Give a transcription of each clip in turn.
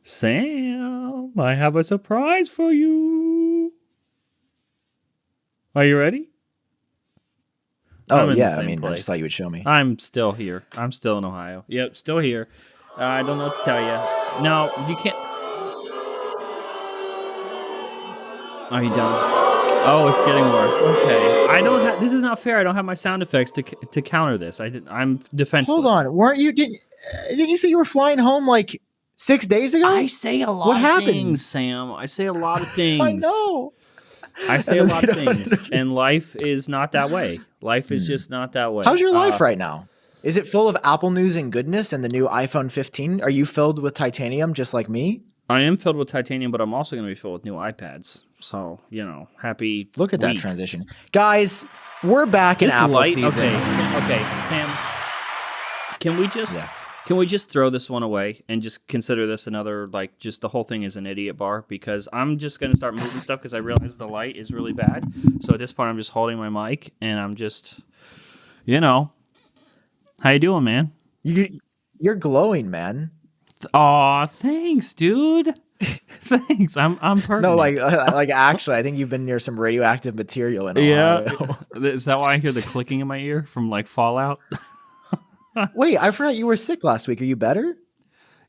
Sam, I have a surprise for you. Are you ready? Oh, yeah. I mean, I just thought you would show me. I'm still here. I'm still in Ohio. Yep, still here. I don't know what to tell you. No, you can't. Are you done? Oh, it's getting worse. Okay. I don't have. This is not fair. I don't have my sound effects to counter this. I'm defenseless. Hold on. Weren't you? Didn't you say you were flying home like 6 days ago? I say a lot of things, Sam. I say a lot of things. I know. I say a lot of things, and life is not that way. Life is just not that way. How's your life right now? Is it full of Apple news and goodness and the new iPhone 15? Are you filled with titanium just like me? I am filled with titanium, but I'm also going to be filled with new iPads. So, happy Look at that transition. Guys, we're back in Apple season. Okay, Sam, can we just throw this one away and just consider this another, just the whole thing is an idiot bar? Because I'm just going to start moving stuff because I realize the light is really bad. So at this point, I'm just holding my mic and I'm just, how you doing, man? You're glowing, man. Aw, thanks, dude. Thanks. I'm perfect. No, actually, I think you've been near some radioactive material in Ohio. Yeah. Is that why I hear the clicking in my ear from Fallout? Wait, I forgot you were sick last week. Are you better?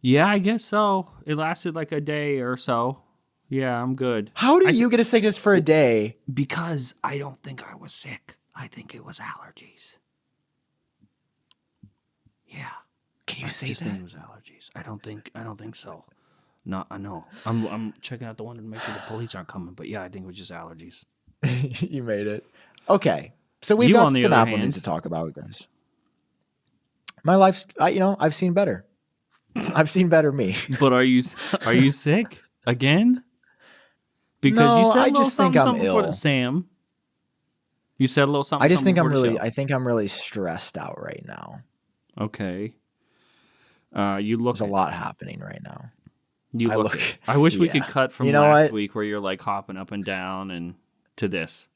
Yeah, I guess so. It lasted like a day or so. Yeah, I'm good. How did you get a sickness for a day? Because I don't think I was sick. I think it was allergies. Yeah. Can you say that? I just think it was allergies. I don't think so. No, I know. I'm checking out the window to make sure the police aren't coming. But yeah, I think it was just allergies. You made it. Okay, so we've got some Apple news to talk about, guys. My life's, I've seen better. I've seen better me. But are you sick again? Because you said I just think I'm ill. Sam, you said a little something. I just think I'm really stressed out right now. Okay. There's a lot happening right now. I wish we could cut from last week where you're hopping up and down and to this.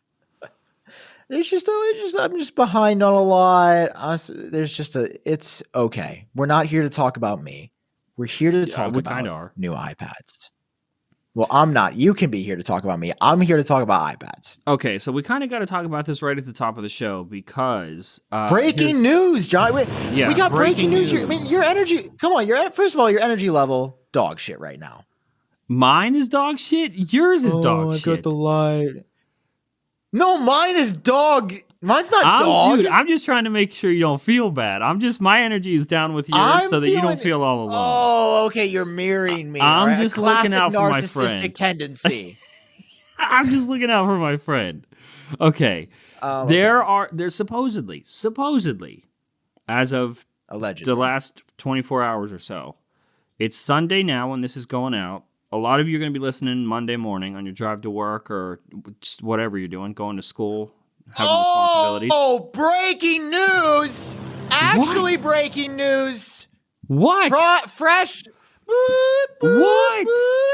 I'm just behind on a lot. It's okay. We're not here to talk about me. We're here to talk about new iPads. Well, I'm not. You can be here to talk about me. I'm here to talk about iPads. Okay, so we kind of got to talk about this right at the top of the show because breaking news, John. We got breaking news. I mean, your energy. Come on, first of all, your energy level dog shit right now. Mine is dog shit. Yours is dog shit. I got the light. No, mine is dog. Mine's not dog. Dude, I'm just trying to make sure you don't feel bad. My energy is down with yours so that you don't feel all alone. Oh, okay, you're mirroring me. I'm just looking out for my friend. Narcissistic tendency. I'm just looking out for my friend. Okay. There's supposedly, as of allegedly the last 24 hours or so, it's Sunday now when this is going out. A lot of you are going to be listening Monday morning on your drive to work or just whatever you're doing, going to school, having responsibilities. Oh, breaking news! Actually, breaking news! What? Fresh. What?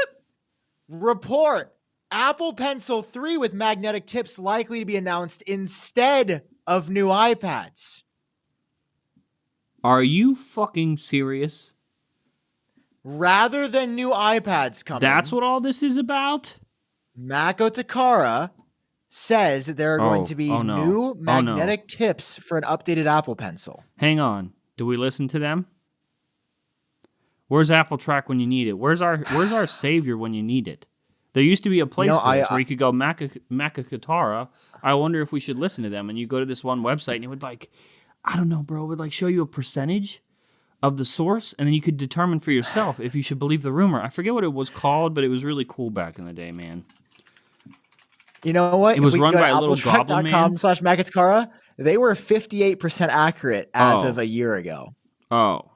Report. Apple Pencil 3 with magnetic tips likely to be announced instead of new iPads. Are you fucking serious? Rather than new iPads coming. That's what all this is about? Mako Takara says that there are going to be new magnetic tips for an updated Apple Pencil. Hang on. Do we listen to them? Where's Apple Track when you need it? Where's our savior when you need it? There used to be a place for this where you could go Mako Takara. I wonder if we should listen to them. And you go to this one website and it would I don't know, bro, it would show you a percentage of the source, and then you could determine for yourself if you should believe the rumor. I forget what it was called, but it was really cool back in the day, man. You know what? It was run by a little goblin man. /Makatakara, they were 58% accurate as of a year ago. Oh.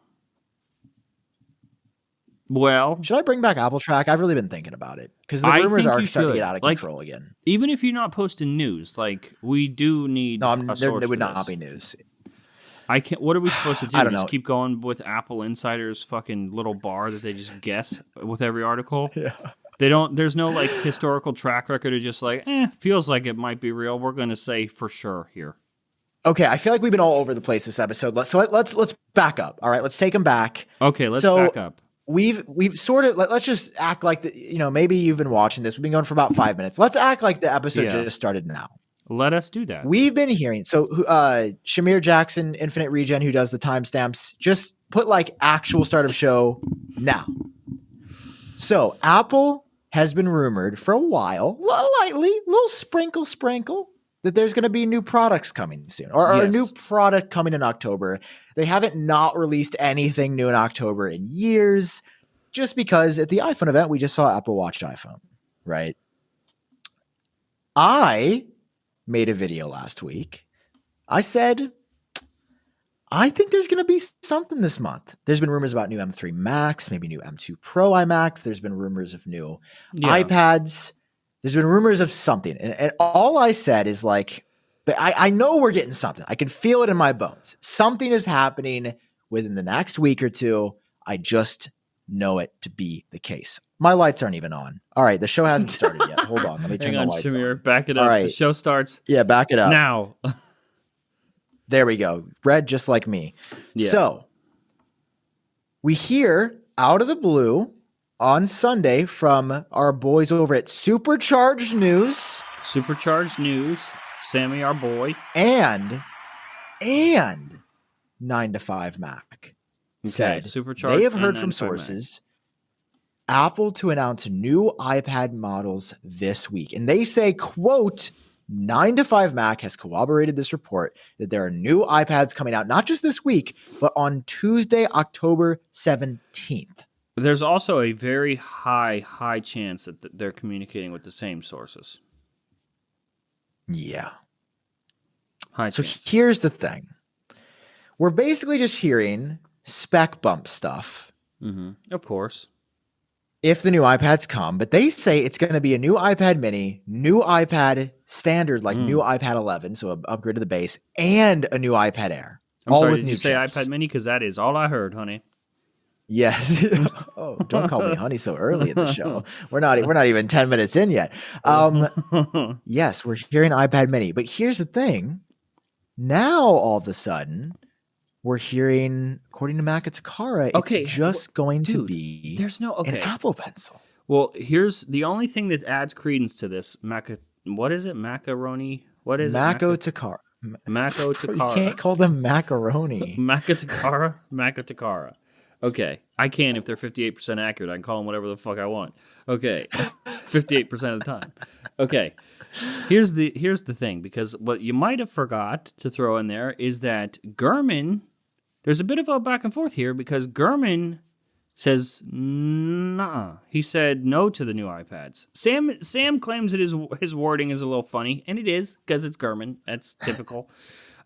Well. Should I bring back Apple Track? I've really been thinking about it. Because the rumors are starting to get out of control again. Even if you're not posting news, we do need a source there would for not this. be news. I can't. What are we supposed to do? I don't know. Just keep going with Apple Insider's fucking little bar that they just guess with every article. Yeah. They don't. There's no historical track record of just feels like it might be real. We're going to say for sure here. Okay, I feel like we've been all over the place this episode. Let's back up. All right, let's take them back. Okay, let's back up. we've sort of let's just act like maybe you've been watching this. We've been going for about 5 minutes. Let's act like the episode just started now. Let us do that. We've been hearing Shamir Jackson, Infinite Regen, who does the timestamps, just put like actual start of show now. So Apple has been rumored for a while, little sprinkle, that there's going to be new products coming soon, or a new product coming in October. They haven't not released anything new in October in years, just because at the iPhone event, we just saw Apple Watch iPhone, right? I made a video last week. I said, I think there's going to be something this month. There's been rumors about new M3 Max, maybe new M2 Pro iMacs. There's been rumors of new iPads. There's been rumors of something. And all I said is like, I know we're getting something. I can feel it in my bones. Something is happening within the next week or two. I just know it to be the case. My lights aren't even on. All right, the show hasn't started yet. Hold on. Let me turn the lights Shamir, on. back it up. All right. The show starts. Yeah, back it up. Now. There we go. Red just like me. Yeah. So we hear out of the blue on Sunday from our boys over at Supercharged News. Supercharged News. Sammy, our boy. And 9 to 5 Mac said Supercharged they have heard from sources Apple to announce new iPad models this week. And they say, quote, 9 to 5 Mac has corroborated this report that there are new iPads coming out, not just this week, but on Tuesday, October 17th. There's also a very high chance that they're communicating with the same sources. Yeah. High so chance. Here's the thing. We're basically just hearing spec bump stuff. Mm-hmm. Of course. If the new iPads come, but they say it's going to be a new iPad mini, new iPad standard, like new iPad 11, so an upgrade to the base, and a new iPad Air. Did you say iPad mini? Because that is all I heard, honey. Yes. Oh, don't call me honey so early in the show. We're not even 10 minutes in yet. Yes, we're hearing iPad mini, but here's the thing. Now all of a sudden, we're hearing, according to Maca Takara, it's just going to be an Apple Pencil. Well, here's the only thing that adds credence to this. What is it? Macaroni? What is Maca it? Takara. Maca Takara. You can't call them macaroni. Maca Takara? Maca Takara. Okay. I can if they're 58% accurate. I can call them whatever the fuck I want. Okay. 58% of the time. Okay. Here's the thing, because what you might have forgot to throw in there is that Gurman, there's a bit of a back and forth here, because Gurman says nah. He said no to the new iPads. Sam claims that his wording is a little funny, and it is, because it's Gurman. That's typical.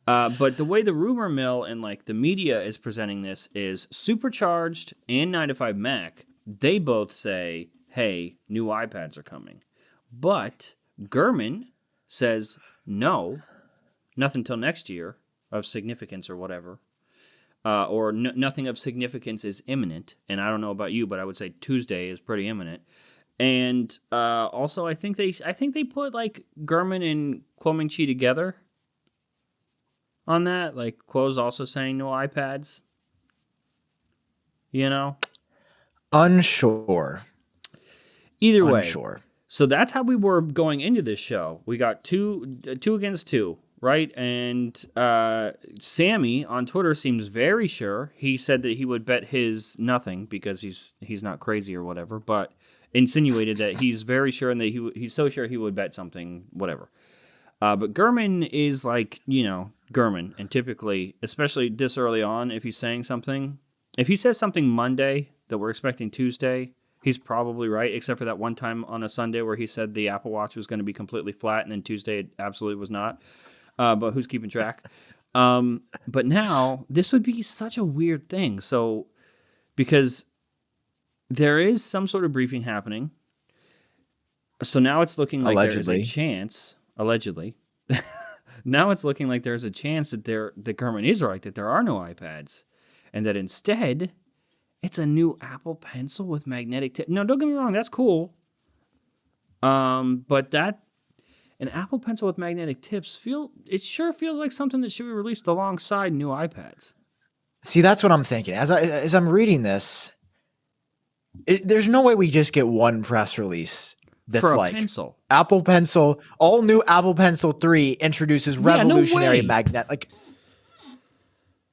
But the way the rumor mill and like the media is presenting this is Supercharged and 9 to 5 Mac. They both say, hey, new iPads are coming. But Gurman says no, nothing till next year of significance or whatever. Nothing of significance is imminent. And I don't know about you, but I would say Tuesday is pretty imminent. And also, I think they put like Gurman and Kuomingchi together on that. Like Kuo's also saying no iPads. You know, unsure. Either way, unsure. So that's how we were going into this show. We got two against two. Right, and Sammy on Twitter seems very sure. He said that he would bet his nothing because he's not crazy or whatever, but insinuated that he's very sure and that he's so sure he would bet something, whatever. But Gurman is like, Gurman, and typically, especially this early on, if he's saying something, if he says something Monday that we're expecting Tuesday, he's probably right, except for that one time on a Sunday where he said the Apple Watch was going to be completely flat, and then Tuesday it absolutely was not. But who's keeping track? But now, this would be such a weird thing. So, because there is some sort of briefing happening. So now it's looking like there's a chance, allegedly. Now it's looking like there's a chance that Gurman is right, that there are no iPads. And that instead, it's a new Apple Pencil with magnetic tip. No, don't get me wrong, that's cool. But an Apple Pencil with magnetic tips it sure feels like something that should be released alongside new iPads. See, that's what I'm thinking. As I'm reading this, There's no way we just get one press release that's for a like pencil. Apple Pencil, all new Apple Pencil 3 introduces revolutionary magnet. Like,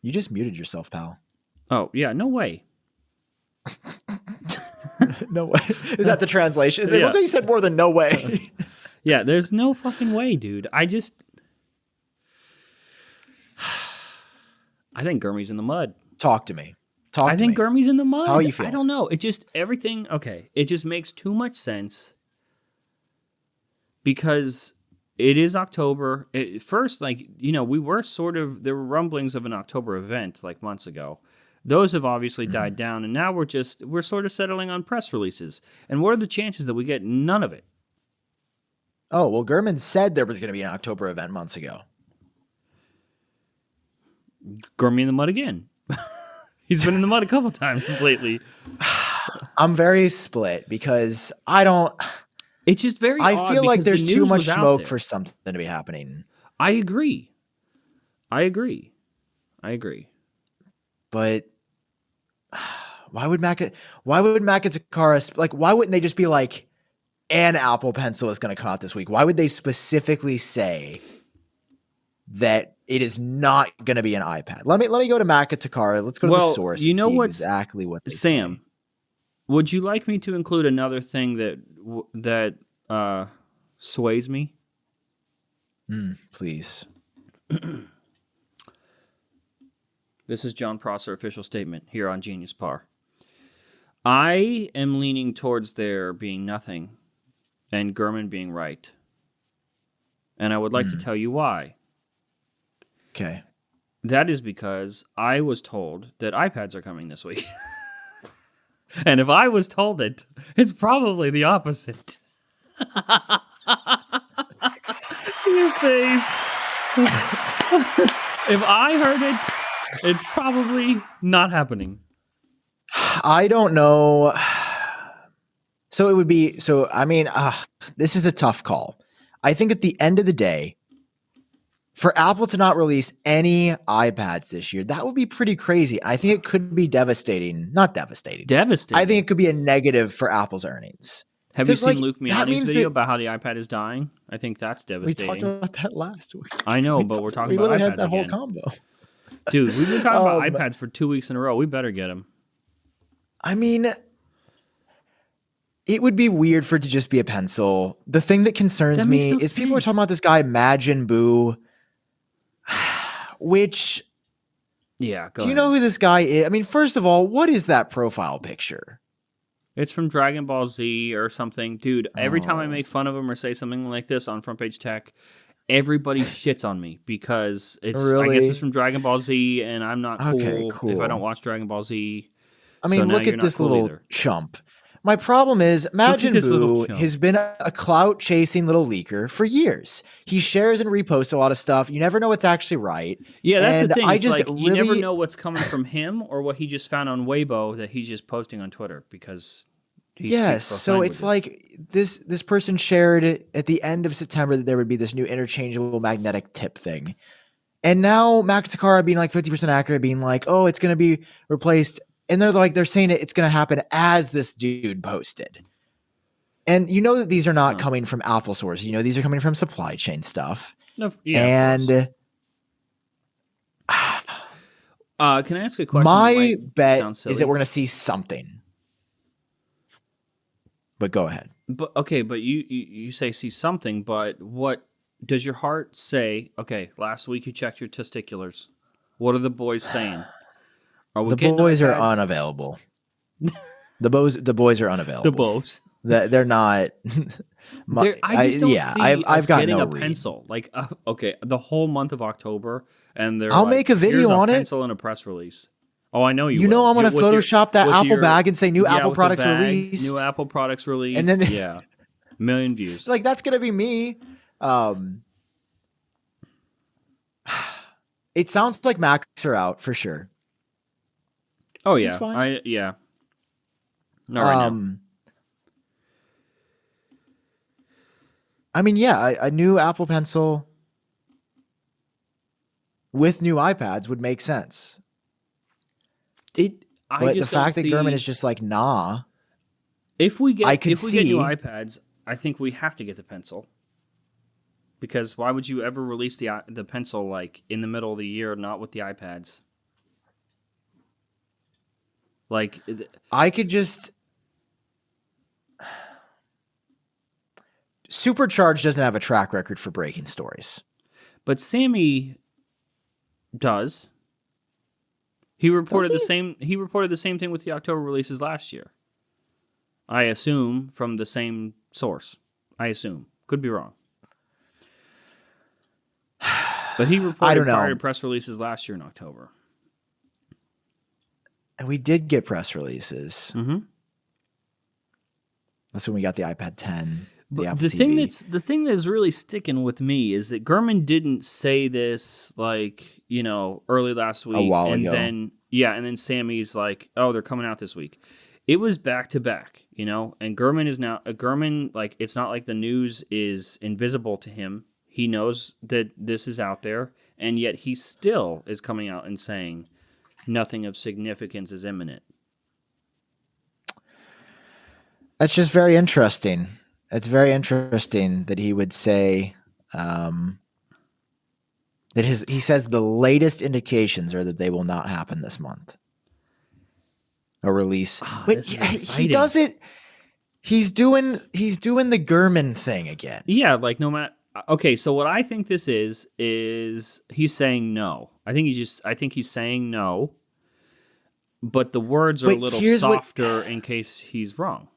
you just muted yourself, pal. Oh, yeah, no way. No way. Is that the translation? Look like you said more than no way. Yeah, there's no fucking way, dude. I think Gurmy's in the mud. Talk to me. I think Gurmy's in the mud. How you feel? I don't know. It just, everything, okay. It just makes too much sense because it is October. First, like, we were there were rumblings of an October event like months ago. Those have obviously died down, and now we're sort of settling on press releases. And what are the chances that we get none of it? Oh, well, Gurman said there was going to be an October event months ago. Gurmy in the mud again. He's been in the mud a couple times lately. I'm very split because I don't. It's just very odd. I feel like there's too much smoke for something to be happening. I agree. But why would Makatakara, like, why wouldn't they just be like, an Apple Pencil is going to come out this week? Why would they specifically say that it is not going to be an iPad? Let me go to Makatakara. Let's go to the source. You know what? Exactly what they Sam, say. Would you like me to include another thing that sways me? Please. This is John Prosser official statement here on Genius Par. I am leaning towards there being nothing and Gurman being right. And I would like to tell you why. Okay. That is because I was told that iPads are coming this week. And if I was told it, it's probably the opposite. Your face. If I heard it, it's probably not happening. I don't know. So it would be, this is a tough call. I think at the end of the day, for Apple to not release any iPads this year, that would be pretty crazy. I think it could be devastating. Not devastating. Devastating. I think it could be a negative for Apple's earnings. Have you seen Luke Miani's video about how the iPad is dying? I think that's devastating. We talked about that last week. I know, but we're talking about iPads again. We literally had that whole combo. Dude, we've been talking about iPads for 2 weeks in a row. We better get them. I mean, it would be weird for it to just be a pencil. The thing that concerns me is people are talking about this guy, Majin Buu, which... Yeah, do you know who this guy is? I mean, first of all, what is that profile picture? It's from Dragon Ball Z or something. Dude, every time I make fun of him or say something like this on Front Page Tech, everybody shits on me because it's, I guess it's from Dragon Ball Z and I'm not cool if I don't watch Dragon Ball Z. I mean, look at this little chump. My problem is Majin Buu has been a clout-chasing little leaker for years. He shares and reposts a lot of stuff. You never know what's actually right. Yeah, that's the thing. It's like you never know what's coming from him or what he just found on Weibo that he's just posting on Twitter because so it's like this person shared it at the end of September that there would be this new interchangeable magnetic tip thing. And now Makatakara being like 50% accurate, being like, oh, it's going to be replaced. And they're saying it's going to happen as this dude posted. And you know that these are not coming from Apple sources. You know, these are coming from supply chain stuff. Yeah, and can I ask a question? My bet is that we're going to see something. But go ahead. But okay, but you say see something, but what does your heart say? Okay, last week you checked your testiculars. What are the boys saying? The boys are unavailable. The boys are unavailable. The boys. They're not. I just don't see I've got getting no a pencil. Like, okay, the whole month of October, and I'll make a video on it. Pencil and a press release. Oh, I know you. You know I'm going to Photoshop that Apple bag and say new Apple products released. New Apple products released. And then a million views. Like that's going to be me. It sounds like Macs are out for sure. Oh yeah, Not right now. I mean, a new Apple Pencil with new iPads would make sense. But the fact that Gurman is just like, nah. If we get new iPads, I think we have to get the pencil. Because why would you ever release the pencil like in the middle of the year, not with the iPads? Like, I could just. Supercharged doesn't have a track record for breaking stories, but Sammy does. He reported the same. He reported the same thing with the October releases last year. I assume from the same source. I assume, could be wrong, but he reported prior to press releases last year in October. And we did get press releases. Mm-hmm. That's when we got the iPad 10. But the thing that's really sticking with me is that Gurman didn't say this like, early last week. A while ago. And then Sammy's like, oh, they're coming out this week. It was back to back, and Gurman is now like, it's not like the news is invisible to him. He knows that this is out there, and yet he still is coming out and saying nothing of significance is imminent. That's just very interesting. It's very interesting that he would say that he says the latest indications are that they will not happen this month. A release. But he does it. He's doing the Gurman thing again. Yeah, like no matter. Okay, so what I think this is he's saying no. I think he's saying no. But the words are a little softer in case he's wrong.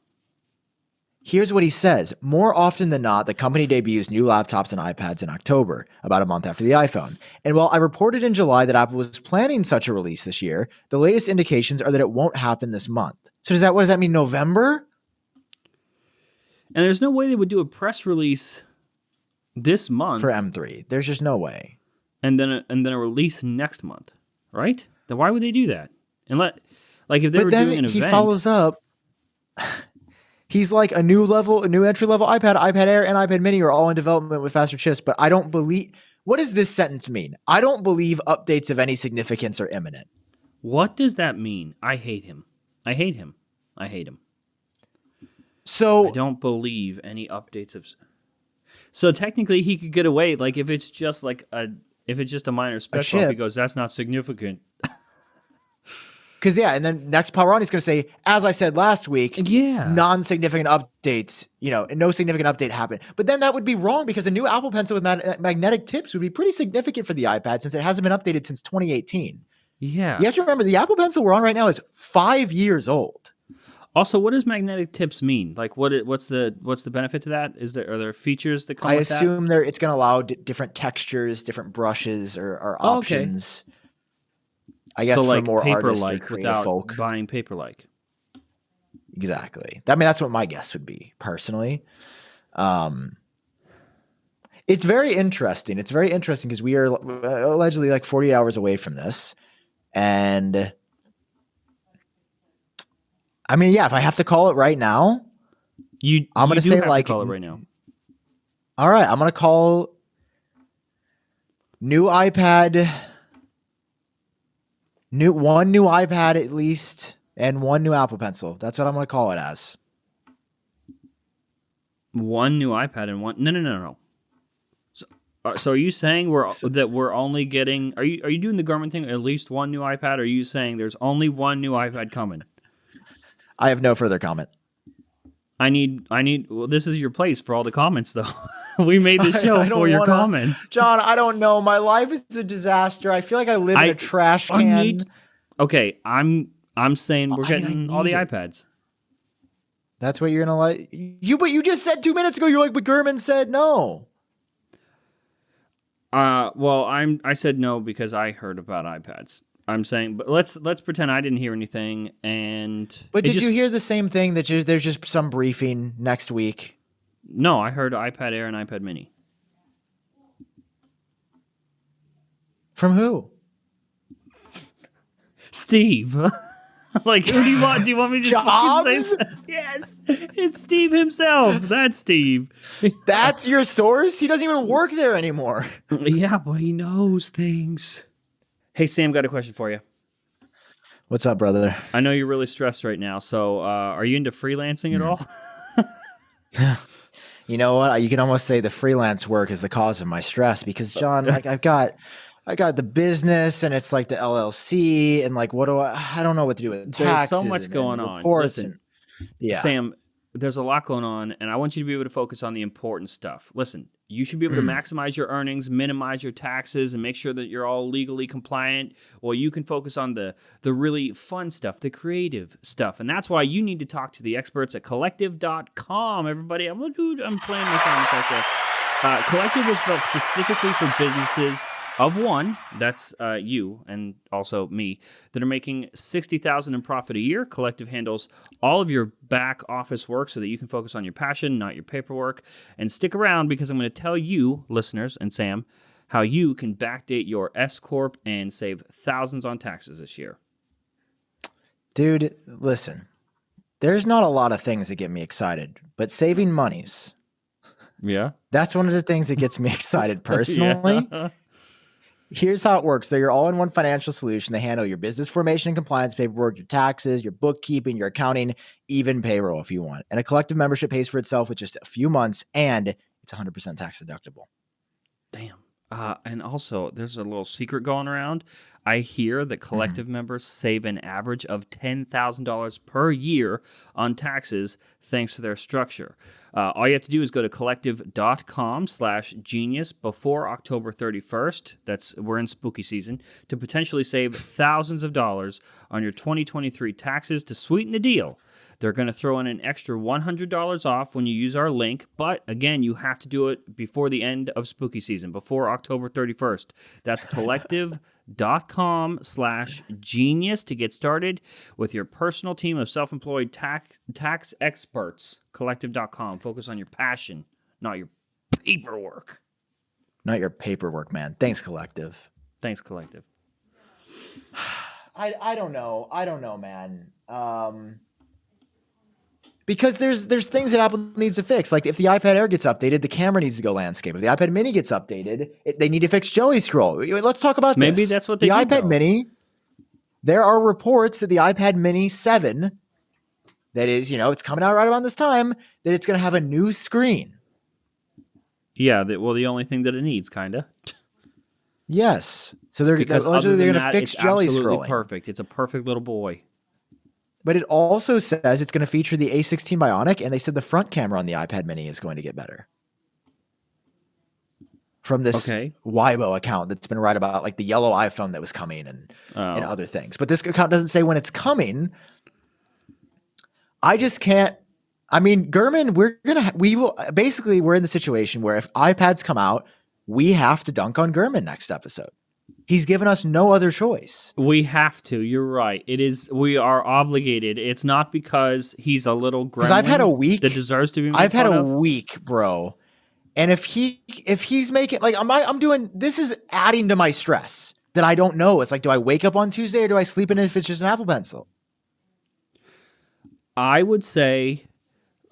Here's what he says. More often than not, the company debuts new laptops and iPads in October, about a month after the iPhone. And while I reported in July that Apple was planning such a release this year, the latest indications are that it won't happen this month. So what does that mean, November? And there's no way they would do a press release this month. For M3. There's just no way. And then a release next month, right? Then why would they do that? And if they were doing an event. He follows up. He's like a new entry-level iPad, iPad Air, and iPad Mini are all in development with faster chips, but I don't believe... What does this sentence mean? I don't believe updates of any significance are imminent. What does that mean? I hate him. So... I don't believe any updates of... So technically he could get away, like if it's just a minor spec bump, he goes, that's not significant. Because, and then next power on, he's going to say, as I said last week, non-significant updates, no significant update happened. But then that would be wrong because a new Apple Pencil with magnetic tips would be pretty significant for the iPad since it hasn't been updated since 2018. Yeah. You have to remember, the Apple Pencil we're on right now is 5 years old. Also, what does magnetic tips mean? Like, what's the benefit to that? Are there features that come with that? I assume it's going to allow different textures, different brushes or options. Okay. I guess for more artists or creative folk. Buying paper-like. Exactly. That's what my guess would be, personally. It's very interesting. It's very interesting because we are allegedly like 48 hours away from this. And if I have to call it right now, I'm going to say call it right now. All right. I'm going to call new iPad... One new iPad at least, and one new Apple Pencil. That's what I'm going to call it as. One new iPad and one... No. So are you saying we're only getting... Are you doing the Garmin thing? At least one new iPad? Or are you saying there's only one new iPad coming? I have no further comment. I need. Well, this is your place for all the comments, though. We made this show for your comments. John, I don't know. My life is a disaster. I feel like I live in a trash can. Okay, I'm saying we're getting all the iPads. That's what you're gonna like. But you just said 2 minutes ago. You're like, but Gurman said no. Well, I said no because I heard about iPads. I'm saying, but let's pretend I didn't hear anything. But did you hear the same thing that there's just some briefing next week? No, I heard iPad Air and iPad Mini. From who? Steve. Like, who do you want? Do you want me to fucking say? Yes, it's Steve himself. That's Steve. That's your source? He doesn't even work there anymore. Yeah, but he knows things. Hey, Sam, got a question for you. What's up, brother? I know you're really stressed right now. So are you into freelancing at all? You know what? You can almost say the freelance work is the cause of my stress because, John, like I got the business and it's like the LLC and like I don't know what to do with taxes. There's so much going on. Listen, yeah. Sam, there's a lot going on, and I want you to be able to focus on the important stuff. Listen, you should be able to maximize your earnings, minimize your taxes, and make sure that you're all legally compliant, while you can focus on the really fun stuff, the creative stuff. And that's why you need to talk to the experts at Collective.com, everybody. I'm playing my sound effect there. Collective was built specifically for businesses of one, that's you and also me, that are making $60,000 in profit a year. Collective handles all of your back office work so that you can focus on your passion, not your paperwork. And stick around because I'm going to tell you, listeners, and Sam, how you can backdate your S-Corp and save thousands on taxes this year. Dude, listen, there's not a lot of things that get me excited, but saving monies. Yeah. That's one of the things that gets me excited personally. Yeah. Here's how it works. They're your all-in-one financial solution. They handle your business formation and compliance paperwork, your taxes, your bookkeeping, your accounting, even payroll if you want. And a Collective membership pays for itself with just a few months, and it's 100% tax deductible. Damn. And also, there's a little secret going around. I hear that Collective members save an average of $10,000 per year on taxes thanks to their structure. All you have to do is go to collective.com/genius before October 31st. We're in spooky season, to potentially save thousands of dollars on your 2023 taxes. To sweeten the deal, they're going to throw in an extra $100 off when you use our link. But again, you have to do it before the end of spooky season, before October 31st. That's collective.com/genius to get started with your personal team of self-employed tax experts. Collective.com. Focus on your passion, not your paperwork. Not your paperwork, man. Thanks, Collective. Thanks, Collective. I don't know, man. Because there's things that Apple needs to fix. Like if the iPad Air gets updated, the camera needs to go landscape. If the iPad Mini gets updated, they need to fix Jelly Scroll. Let's talk about Maybe this. That's what they the need, iPad though. Mini. There are reports that the iPad Mini 7, that is, it's coming out right around this time, that it's going to have a new screen. Yeah, the only thing that it needs, kind of. Yes. So they're going to fix Jelly Scrolling. Perfect. It's a perfect little boy. But it also says it's going to feature the A16 Bionic, and they said the front camera on the iPad Mini is going to get better. From this Weibo account that's been right about like the yellow iPhone that was coming and other things. But this account doesn't say when it's coming. I just can't. I mean, Gurman, we're in the situation where if iPads come out, we have to dunk on Gurman next episode. He's given us no other choice. We have to. You're right. It is. We are obligated. It's not because he's a little gremlin. Because I've had a week that deserves to be made I've had fun a of. week, bro. And if he's making like I'm doing, this is adding to my stress that I don't know. It's like, do I wake up on Tuesday or do I sleep in if it's just an Apple Pencil? I would say,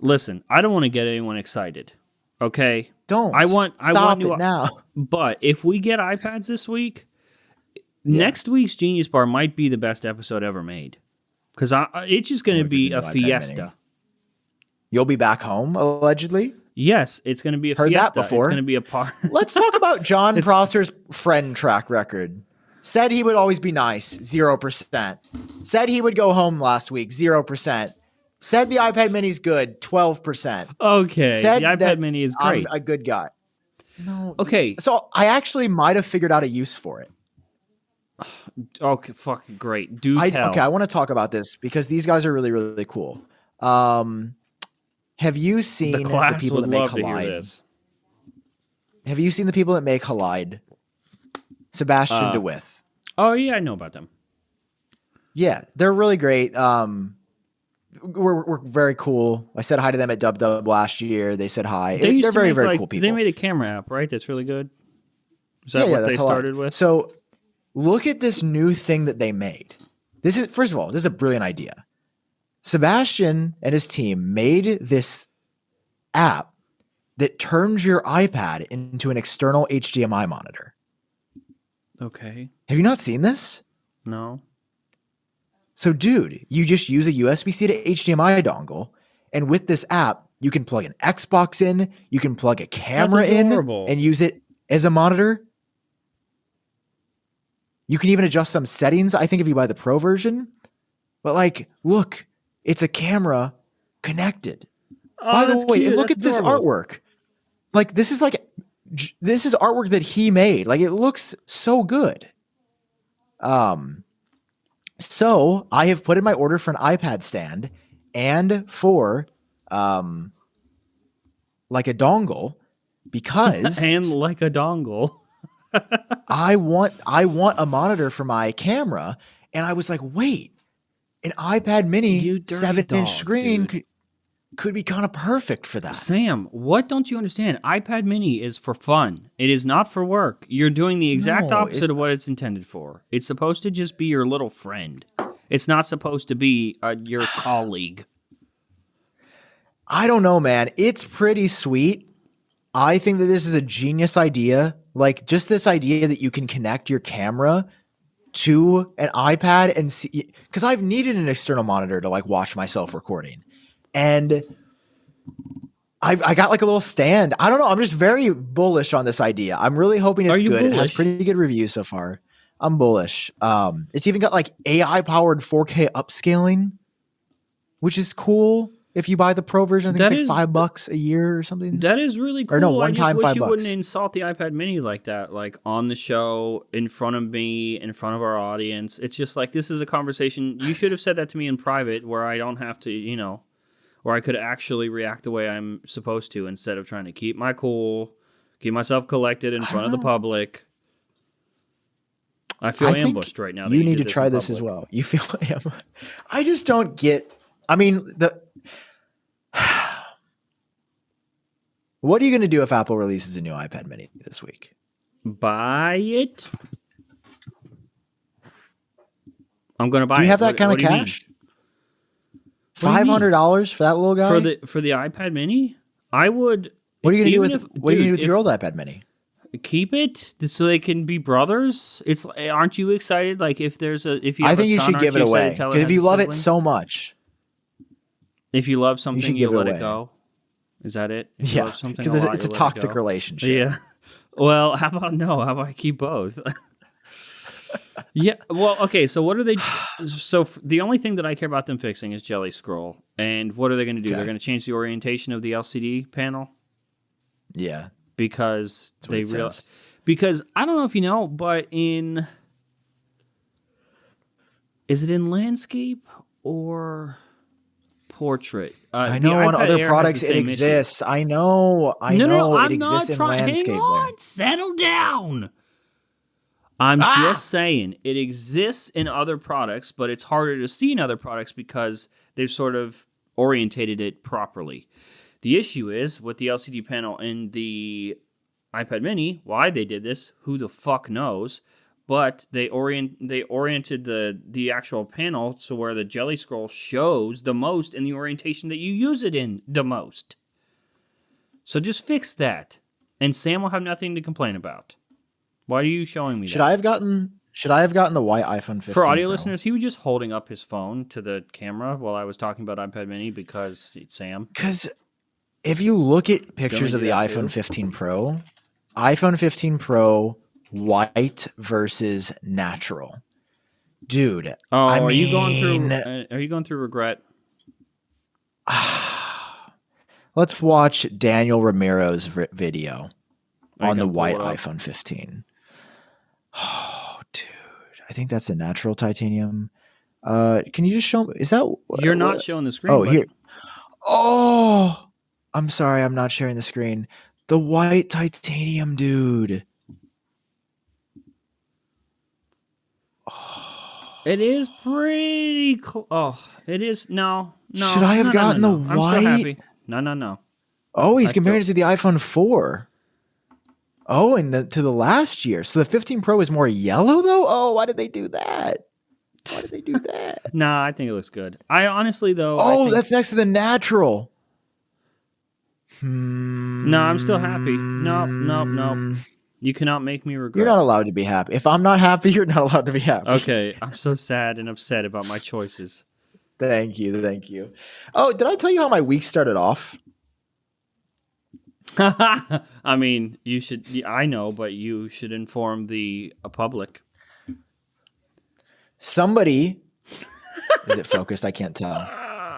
listen, I don't want to get anyone excited. Okay, don't. I want it now. But if we get iPads this week, next week's Genius Bar might be the best episode ever made, because it's just going to be a fiesta. You'll be back home, allegedly. Yes, it's going to be a fiesta. Heard that before. It's going to be a part. Let's talk about John Prosser's friend track record. Said he would always be nice, 0%. Said he would go home last week, 0%. Said the iPad Mini's good, 12%. Okay, said the iPad Mini is great. I'm a good guy. No. Okay. So I actually might have figured out a use for it. Okay, fucking great. Tell. Okay, I want to talk about this because these guys are really, really cool. Have you seen the people that make Halide? Have you seen the people that make Halide? Sebastian DeWitt. Oh, yeah, I know about them. Yeah, they're really great. We're very cool. I said hi to them at Dub last year. They said hi. They're very, very cool people. They made a camera app, right? That's really good. Is that what they started with? So look at this new thing that they made. First of all, this is a brilliant idea. Sebastian and his team made this app that turns your iPad into an external HDMI monitor. Okay. Have you not seen this? No. So, dude, you just use a USB-C to HDMI dongle, and with this app, you can plug an Xbox in, you can plug a camera in, and use it as a monitor. You can even adjust some settings, I think, if you buy the Pro version. But, like, look, it's a camera connected. By the way, and look at this artwork. Like, this is artwork that he made. Like, it looks so good. So I have put in my order for an iPad stand and for like a dongle because and like a dongle. I want a monitor for my camera, and I was like, wait, an iPad mini 7-inch screen could be kind of perfect for that. Sam, what don't you understand? iPad mini is for fun. It is not for work. You're doing the exact opposite of what it's intended for. It's supposed to just be your little friend. It's not supposed to be your colleague. I don't know, man. It's pretty sweet. I think that this is a genius idea. Like, just this idea that you can connect your camera to an iPad and see, because I've needed an external monitor to like watch myself recording. And I got like a little stand. I don't know. I'm just very bullish on this idea. I'm really hoping it's good. Bullish? It has pretty good reviews so far. I'm bullish. It's even got like AI powered 4K upscaling, which is cool. If you buy the Pro version, I think it's like $5 a year or something. That is really cool. Or no, one time $5. I wish you wouldn't insult the iPad mini like that, like on the show, in front of me, in front of our audience. It's just like, this is a conversation. You should have said that to me in private where I don't have to, where I could actually react the way I'm supposed to instead of trying to keep my cool, keep myself collected in front of the public. I feel ambushed right now. You need to try this as well. You feel ambushed. I just don't get, I mean, what are you going to do if Apple releases a new iPad mini this week? Buy it. I'm going to buy it. Do you have that kind of cash? $500 for that little guy? For the iPad mini? I would. What are you going to do with your old iPad mini? Keep it so they can be brothers. Aren't you excited? Like if you I think you should give it away. Because if you love it so much. If you love something, you let it go. Is that it? Yeah, because it's a toxic relationship. Yeah. Well, how about I keep both? Yeah. Well, okay. So what are they? So the only thing that I care about them fixing is Jelly Scroll. And what are they going to do? Okay. They're going to change the orientation of the LCD panel. Yeah. Because they realize. Because I don't know if you know, but is it in landscape or portrait? I know on other products it exists. I know it exists in landscape. Hang on, settle down. I'm just saying it exists in other products, but it's harder to see in other products because they've sort of orientated it properly. The issue is with the LCD panel in the iPad mini, why they did this, who the fuck knows, but they oriented the actual panel so where the Jelly Scroll shows the most in the orientation that you use it in the most. So just fix that, and Sam will have nothing to complain about. Why are you showing me that? Should I have gotten the white iPhone 15 For audio Pro? listeners, he was just holding up his phone to the camera while I was talking about iPad mini because it's Sam. Because if you look at pictures of the iPhone 15 Pro, white versus natural, dude. Oh, are you going through regret? Let's watch Daniel Ramiro's video on the white iPhone 15. Oh, dude, I think that's a natural titanium. Can you just show me? Is that you're not showing the screen? Oh, here. Oh, I'm sorry, I'm not sharing the screen. The white titanium, dude. It is pretty it is. No. Should I have gotten the white? I'm still happy. No. Oh, he's comparing it to the iPhone 4. Oh, and to the last year. So the 15 Pro is more yellow, though? Oh, why did they do that? Nah, I think it looks good. I honestly, though... Oh, that's next to the natural. No, I'm still happy. Nope. You cannot make me regret. You're not allowed to be happy. If I'm not happy, you're not allowed to be happy. Okay, I'm so sad and upset about my choices. Thank you. Oh, did I tell you how my week started off? I mean, you should. I know, but you should inform the public. Somebody, is it focused? I can't tell.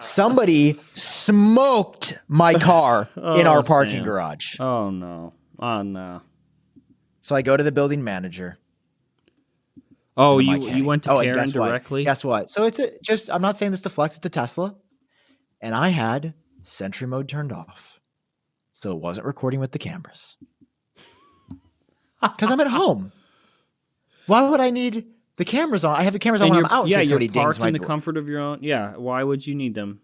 Somebody smoked my car in our parking garage. Oh no! Oh no! So I go to the building manager. Oh, you went to Karen directly? Guess what? So it's I'm not saying this to flex, it's a Tesla. And I had Sentry mode turned off. So it wasn't recording with the cameras. Because I'm at home. Why would I need the cameras on? I have the cameras on when I'm out. Yeah, you're parked in the comfort of your own. Yeah, why would you need them?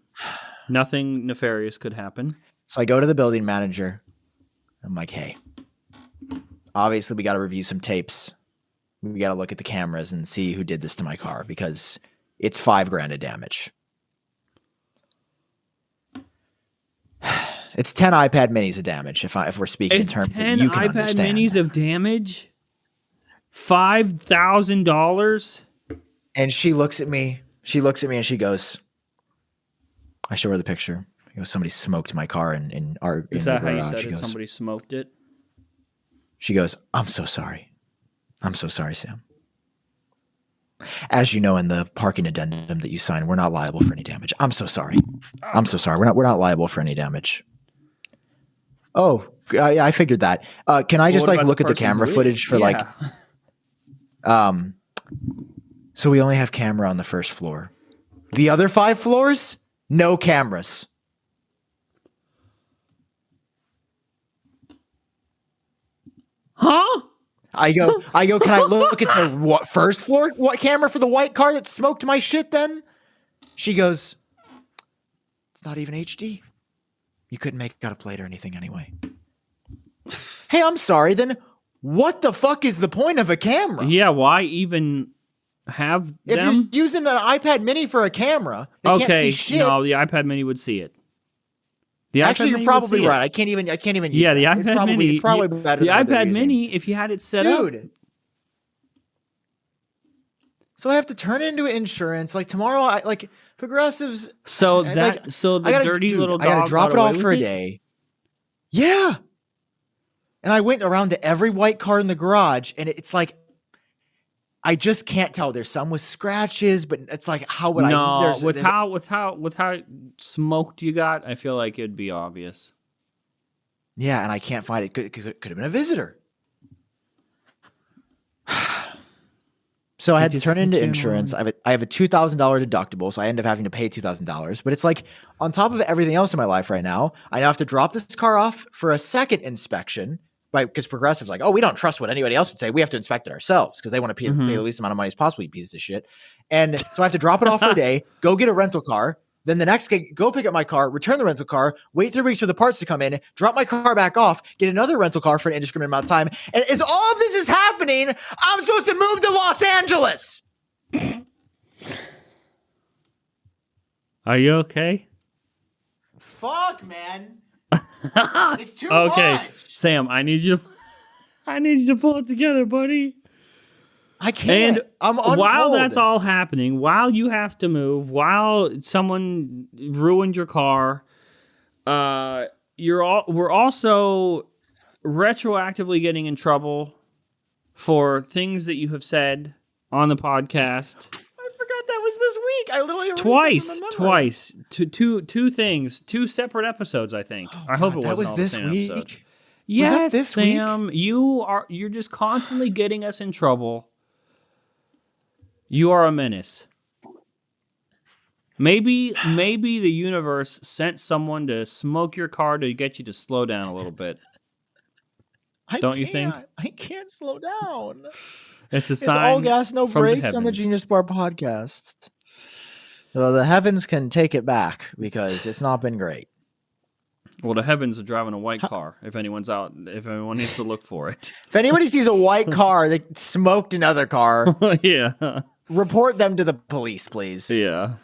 Nothing nefarious could happen. So I go to the building manager. I'm like, hey, obviously we got to review some tapes. We got to look at the cameras and see who did this to my car because it's $5,000 of damage. It's 10 iPad minis of damage if we're speaking in terms that you can understand. 10 iPad minis of damage? $5,000? And she looks at me. She looks at me and she goes, I show her the picture. Somebody smoked my car in our Is that how you said it? Somebody smoked it? She goes, I'm so sorry. I'm so sorry, Sam. As you know, in the parking addendum that you signed, we're not liable for any damage. I'm so sorry. I'm so sorry. We're not liable for any damage. Oh, I figured that. Can I just look at the camera footage for so we only have camera on the first floor. The other 5 floors, no cameras. Huh? I go, can I look at the first floor camera for the white car that smoked my shit then? She goes, it's not even HD. You couldn't make out a plate or anything anyway. Hey, I'm sorry, then what the fuck is the point of a camera? Yeah, why even have them? If you're using an iPad mini for a camera, they can't see shit. No, the iPad mini would see it. Actually, you're probably right. I can't even use the iPad mini. It's probably better the iPad mini, if you had it set up. Dude. So I have to turn it into insurance. Like tomorrow, Progressives. So the dirty little dog. I gotta drop it off for a day. Yeah. And I went around to every white car in the garage, and it's like, I just can't tell. There's some with scratches, but it's like, how would I? No, with how smoked you got, I feel like it'd be obvious. Yeah, and I can't find it. Could have been a visitor. So I had to turn it into insurance. I have a $2,000 deductible, so I end up having to pay $2,000. But it's like, on top of everything else in my life right now, I now have to drop this car off for a second inspection. Right, because Progressive's like, oh, we don't trust what anybody else would say. We have to inspect it ourselves because they want to pay the least amount of money as possible, you pieces of shit. And so I have to drop it off for a day, go get a rental car. Then the next day, go pick up my car, return the rental car, wait 3 weeks for the parts to come in, drop my car back off, get another rental car for an indiscriminate amount of time. And as all of this is happening, I'm supposed to move to Los Angeles. Are you okay? Fuck, man. It's too much. Sam, I need you to pull it together, buddy. I can't. And I'm while that's all happening, while you have to move, while someone ruined your car, we're also retroactively getting in trouble for things that you have said on the podcast. I forgot that was this week. I literally twice. Two things, 2 separate episodes. I think. I hope it wasn't was all this the same week. Episode. Yes, this Sam. Week? You're just constantly getting us in trouble. You are a menace. Maybe the universe sent someone to smoke your car to get you to slow down a little bit. Don't you think? I can't slow down. It's a sign. It's all gas, no brakes on the Genius Bar podcast. Well, the heavens can take it back because it's not been great. Well, the heavens are driving a white car. If anyone needs to look for it. If anybody sees a white car that smoked another car, yeah, report them to the police, please. Yeah,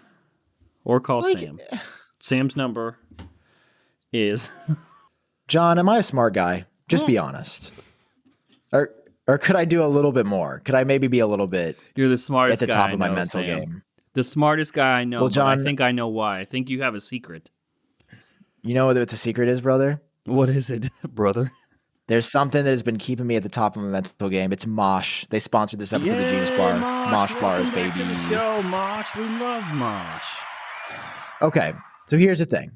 or call Sam. Sam's number is. John, am I a smart guy? Just be honest. Or could I do a little bit more? Could I maybe be a little bit? You're the smartest at the guy top of my mental Sam. game. The smartest guy I know. Well, John, but I think I know why. I think you have a secret. You know what the secret is, brother? What is it, brother? There's something that has been keeping me at the top of my mental game. It's Mosh. They sponsored this episode of the Genius Bar. Mosh bars, baby. To the show, Mosh. We love Mosh. Okay, so here's the thing.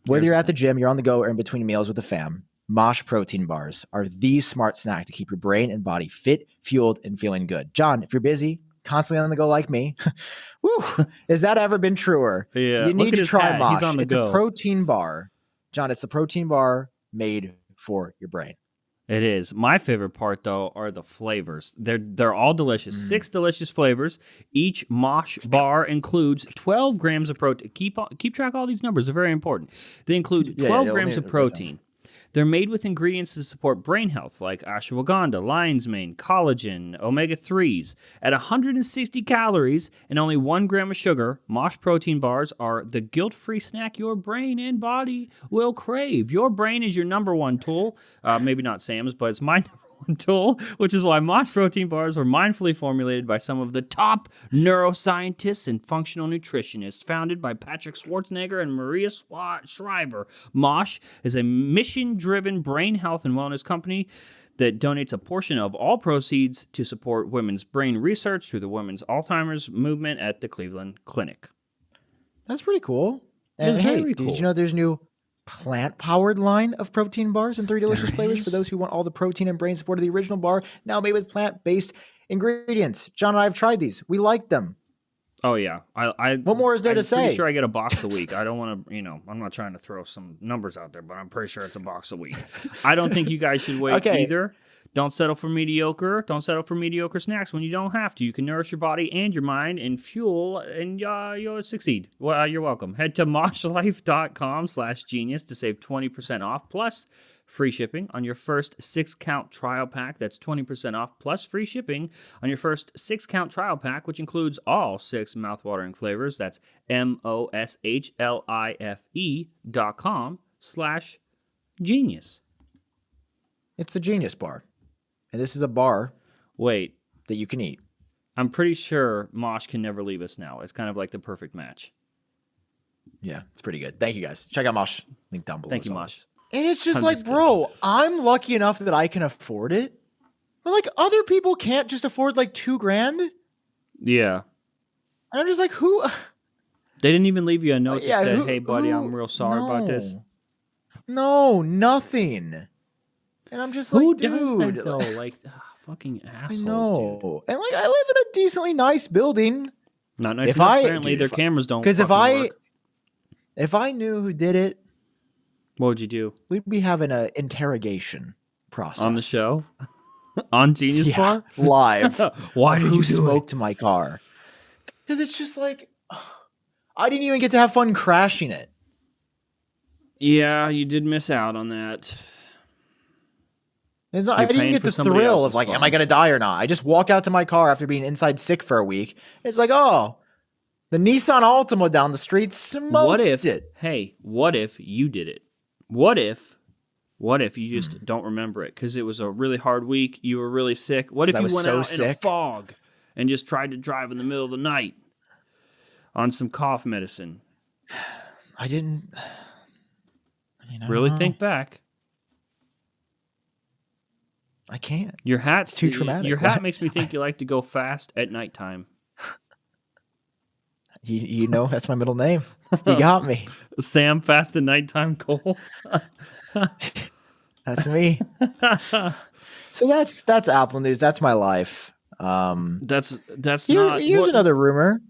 Whether you're at the gym, you're on the go, or in between meals with the fam, Mosh protein bars are the smart snack to keep your brain and body fit, fueled, and feeling good. John, if you're busy, constantly on the go like me, woo, has that ever been truer? Yeah, you need to try Mosh. It's go. A protein bar. John, it's the protein bar made for your brain. It is. My favorite part, though, are the flavors. They're all delicious. 6 delicious flavors. Each Mosh bar includes 12 grams of protein. Keep track of all these numbers. They're very important. They include 12 grams of protein. They're made with ingredients to support brain health, like ashwagandha, lion's mane, collagen, omega-3s. At 160 calories and only 1 gram of sugar, Mosh protein bars are the guilt-free snack your brain and body will crave. Your brain is your number one tool. Maybe not Sam's, but it's my number one tool, which is why Mosh protein bars were mindfully formulated by some of the top neuroscientists and functional nutritionists, founded by Patrick Schwarzenegger and Maria Shriver. Mosh is a mission-driven brain health and wellness company that donates a portion of all proceeds to support women's brain research through the Women's Alzheimer's Movement at the Cleveland Clinic. That's pretty cool. And hey, did you know there's new plant-powered line of protein bars and 3 delicious flavors for those who want all the protein and brain support of the original bar, now made with plant-based ingredients. John and I have tried these. We like them. Oh, yeah. What more is there to say? I'm pretty sure I get a box a week. I don't want to, I'm not trying to throw some numbers out there, but I'm pretty sure it's a box a week. I don't think you guys should wait either. Don't settle for mediocre. Don't settle for mediocre snacks when you don't have to. You can nourish your body and your mind and fuel, and you'll succeed. Well, you're welcome. Head to moshlife.com/genius to save 20% off, plus free shipping on your first 6-count trial pack. That's 20% off, plus free shipping on your first 6-count trial pack, which includes all 6 mouthwatering flavors. That's moshlife.com/genius. It's the Genius Bar. And this is a bar that you can eat. I'm pretty sure Mosh can never leave us now. It's kind of like the perfect match. Yeah, it's pretty good. Thank you, guys. Check out Mosh. Link down below. Thank you, Mosh. And it's just bro, I'm lucky enough that I can afford it. But like other people can't just afford like $2,000. Yeah. And I'm just like, who? They didn't even leave you a note that said, hey, buddy, I'm real sorry about this. No, nothing. And I'm just like, who does that, though? Like, fucking assholes, I know. Dude. And like, I live in a decently nice building. Not nice enough. Apparently, their cameras don't. Because if I knew who did it, what would you do? We'd be having an interrogation process on the show, on Genius Bar live. Why did you smoke to my car? Because it's just like I didn't even get to have fun crashing it. Yeah, you did miss out on that. I didn't get the thrill of like, am I going to die or not? I just walked out to my car after being inside sick for a week. It's like, oh, the Nissan Altima down the street smoked it. Hey, what if you did it? What if you just don't remember it? Because it was a really hard week. You were really sick. What if you went out in a fog and just tried to drive in the middle of the night on some cough medicine? I didn't. Really think back. I can't. Your hat's too traumatic. Your hat makes me think you like to go fast at nighttime. You know, that's my middle name. You got me. Sam Fast at Nighttime Kohl. That's me. So that's Apple News. That's my life. That's here's another rumor.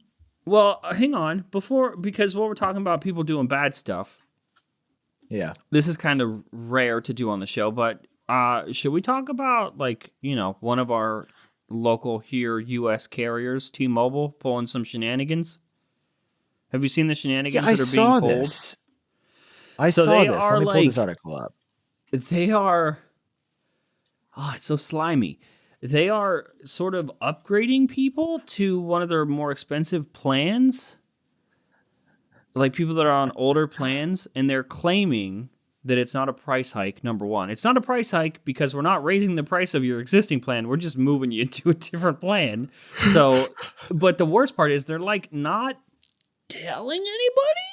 Well, hang on. Because what we're talking about, people doing bad stuff. Yeah. This is kind of rare to do on the show, but should we talk about, like, one of our local here U.S. carriers, T-Mobile, pulling some shenanigans? Have you seen the shenanigans that are being pulled? I saw this. Let me pull this article up. They are... Oh, it's so slimy. They are sort of upgrading people to one of their more expensive plans. Like people that are on older plans, and they're claiming that it's not a price hike, number one. It's not a price hike because we're not raising the price of your existing plan. We're just moving you into a different plan. So, but the worst part is they're like not telling anybody.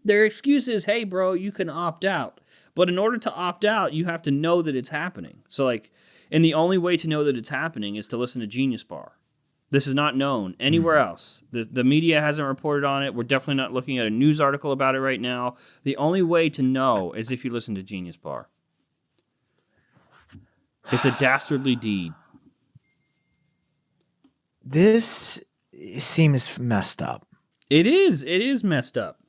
Their excuse is, hey, bro, you can opt out. But in order to opt out, you have to know that it's happening. So, like, and the only way to know that it's happening is to listen to Genius Bar. This is not known anywhere else. The media hasn't reported on it. We're definitely not looking at a news article about it right now. The only way to know is if you listen to Genius Bar. It's a dastardly deed. This seems messed up. It is. It is messed up.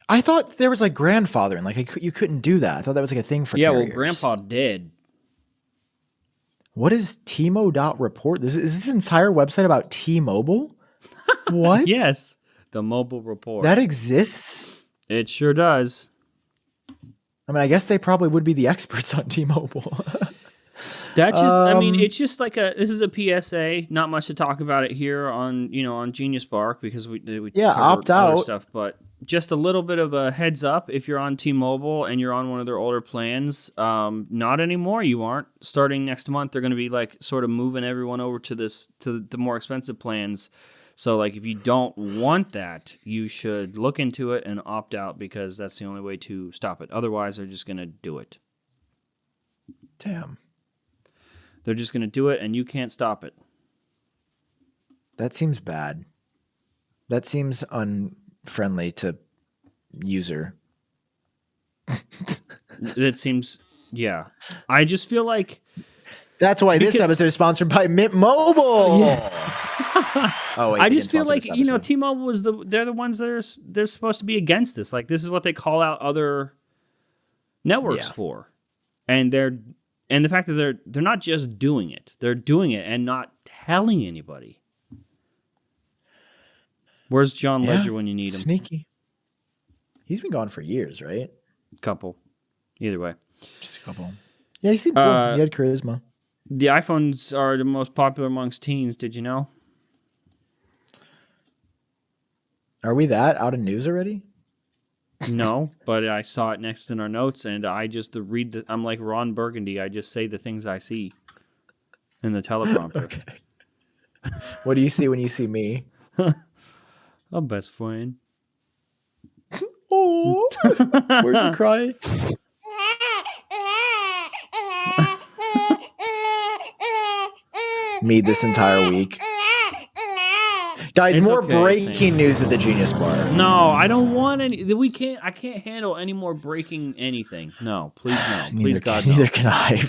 I thought there was like grandfathering. Like you couldn't do that. I thought that was like a thing for carriers. Well, Grandpa dead. What is T-Mo.report? Is this entire website about T-Mobile? What? Yes, the mobile report. That exists? It sure does. I mean, I guess they probably would be the experts on T-Mobile. That just, I mean, it's just like this is a PSA. Not much to talk about it here on Genius Bar because we opt out stuff, but just a little bit of a heads up if you're on T-Mobile and you're on one of their older plans. Not anymore. You aren't. Starting next month, they're going to be like sort of moving everyone over to the more expensive plans. So like if you don't want that, you should look into it and opt out because that's the only way to stop it. Otherwise, they're just going to do it. Damn. They're just going to do it, and you can't stop it. That seems bad. That seems unfriendly to user. That seems, yeah. I just feel like... That's why this episode is sponsored by Mint Mobile. Yeah. Oh, wait, I just feel like, T-Mobile they're the ones that they're supposed to be against this. Like, this is what they call out other networks for. And the fact that they're not just doing it, they're doing it and not telling anybody. Where's John Ledger when you need him? Sneaky. He's been gone for years, right? Couple. Either way. Just a couple. Yeah, he seemed cool. He had charisma. The iPhones are the most popular amongst teens. Did you know? Are we that out of news already? No, but I saw it next in our notes, and I just I'm like Ron Burgundy. I just say the things I see in the teleprompter. Okay. What do you see when you see me? A best friend. Oh, where's the cry? Me this entire week. Guys, it's more breaking news at the Genius Bar. No, I don't want any. I can't handle any more breaking anything. No, please no. Please God, no. Neither can I.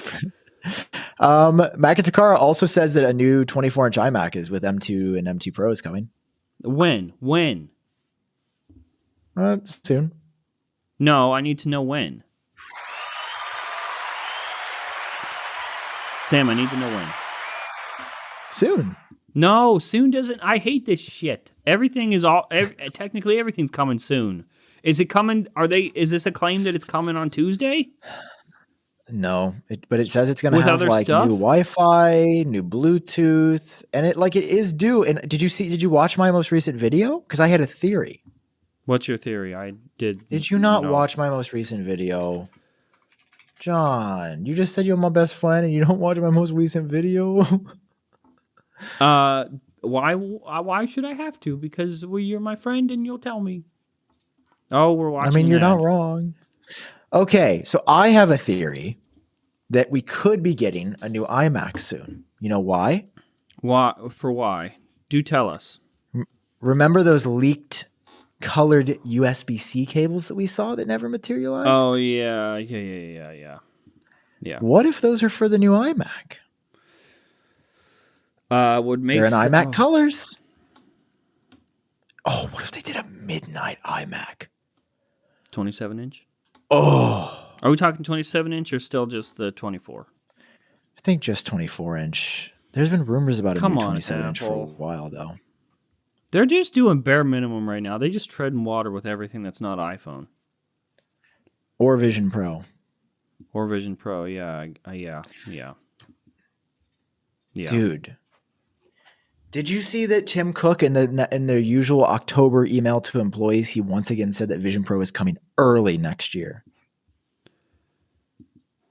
Mac and Takara also says that a new 24-inch iMac is with M2 and M2 Pro is coming. When? Soon. No, I need to know when. Sam, I need to know when. Soon. No, soon doesn't. I hate this shit. Everything is technically everything's coming soon. Is it coming? Is this a claim that it's coming on Tuesday? No, but it says it's going to have like stuff? New Wi-Fi, new Bluetooth, and it is due. And did you watch my most recent video? Because I had a theory. What's your theory? I did. Did you not watch my most recent video? John, you just said you're my best friend and you don't watch my most recent video? Why should I have to? Because you're my friend and you'll tell me. Oh, we're watching. I mean, you're not wrong. Okay, so I have a theory that we could be getting a new iMac soon. You know why? Why? Do tell us. Remember those leaked colored USB-C cables that we saw that never materialized? Oh, yeah. What if those are for the new iMac? They're in iMac colors. Oh, what if they did a midnight iMac? 27-inch? Oh. Are we talking 27-inch or still just the 24? I think just 24-inch. There's been rumors about a new 27-inch for a while, though. They're just doing bare minimum right now. They just treading water with everything that's not iPhone. Or Vision Pro. Yeah. Yeah. Dude. Did you see that Tim Cook in the usual October email to employees, he once again said that Vision Pro is coming early next year?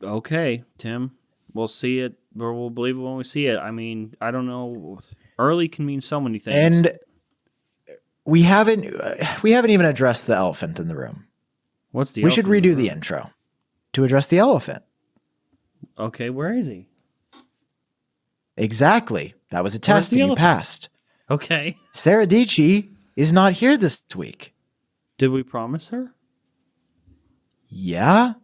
Okay, Tim. We'll see it, or we'll believe it when we see it. I mean, I don't know. Early can mean so many things. And we haven't even addressed the elephant in the room. What's the? We should redo the intro to address the elephant. Okay, where is he? Exactly. That was a test and you passed. Okay. Sarah Dietschy is not here this week. Did we promise her? Yeah.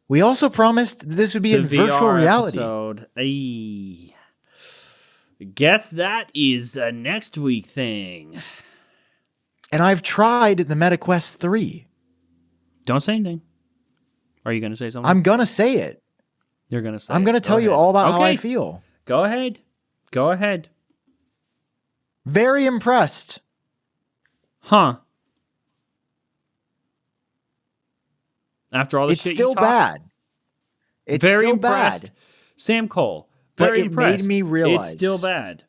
We also promised this would be in virtual reality. Episode. Guess that is a next week thing. And I've tried the MetaQuest 3. Don't say anything. Are you going to say something? I'm going to say it. You're going to say I'm going to tell you all about how I feel. Go ahead. Go ahead. Very impressed. Huh. After all the shit you talked? It's still bad. It's very still impressed. Bad. Sam Kohl. Very impressed. Made me realize. It's still bad.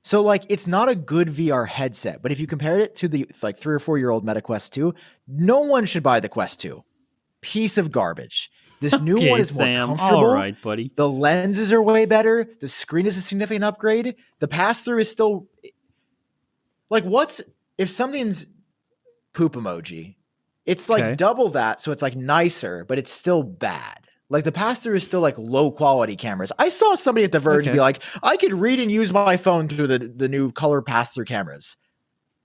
So, like, it's not a good VR headset, but if you compare it to the 3 or 4 year old MetaQuest 2, no one should buy the Quest 2. Piece of garbage. This new one is more comfortable. All right, buddy. The lenses are way better. The screen is a significant upgrade. The pass-through is still... Like, if something's poop emoji, it's like double that, so it's like nicer, but it's still bad. Like, the pass-through is still like low-quality cameras. I saw somebody at The Verge be like, I could read and use my phone through the new color pass-through cameras.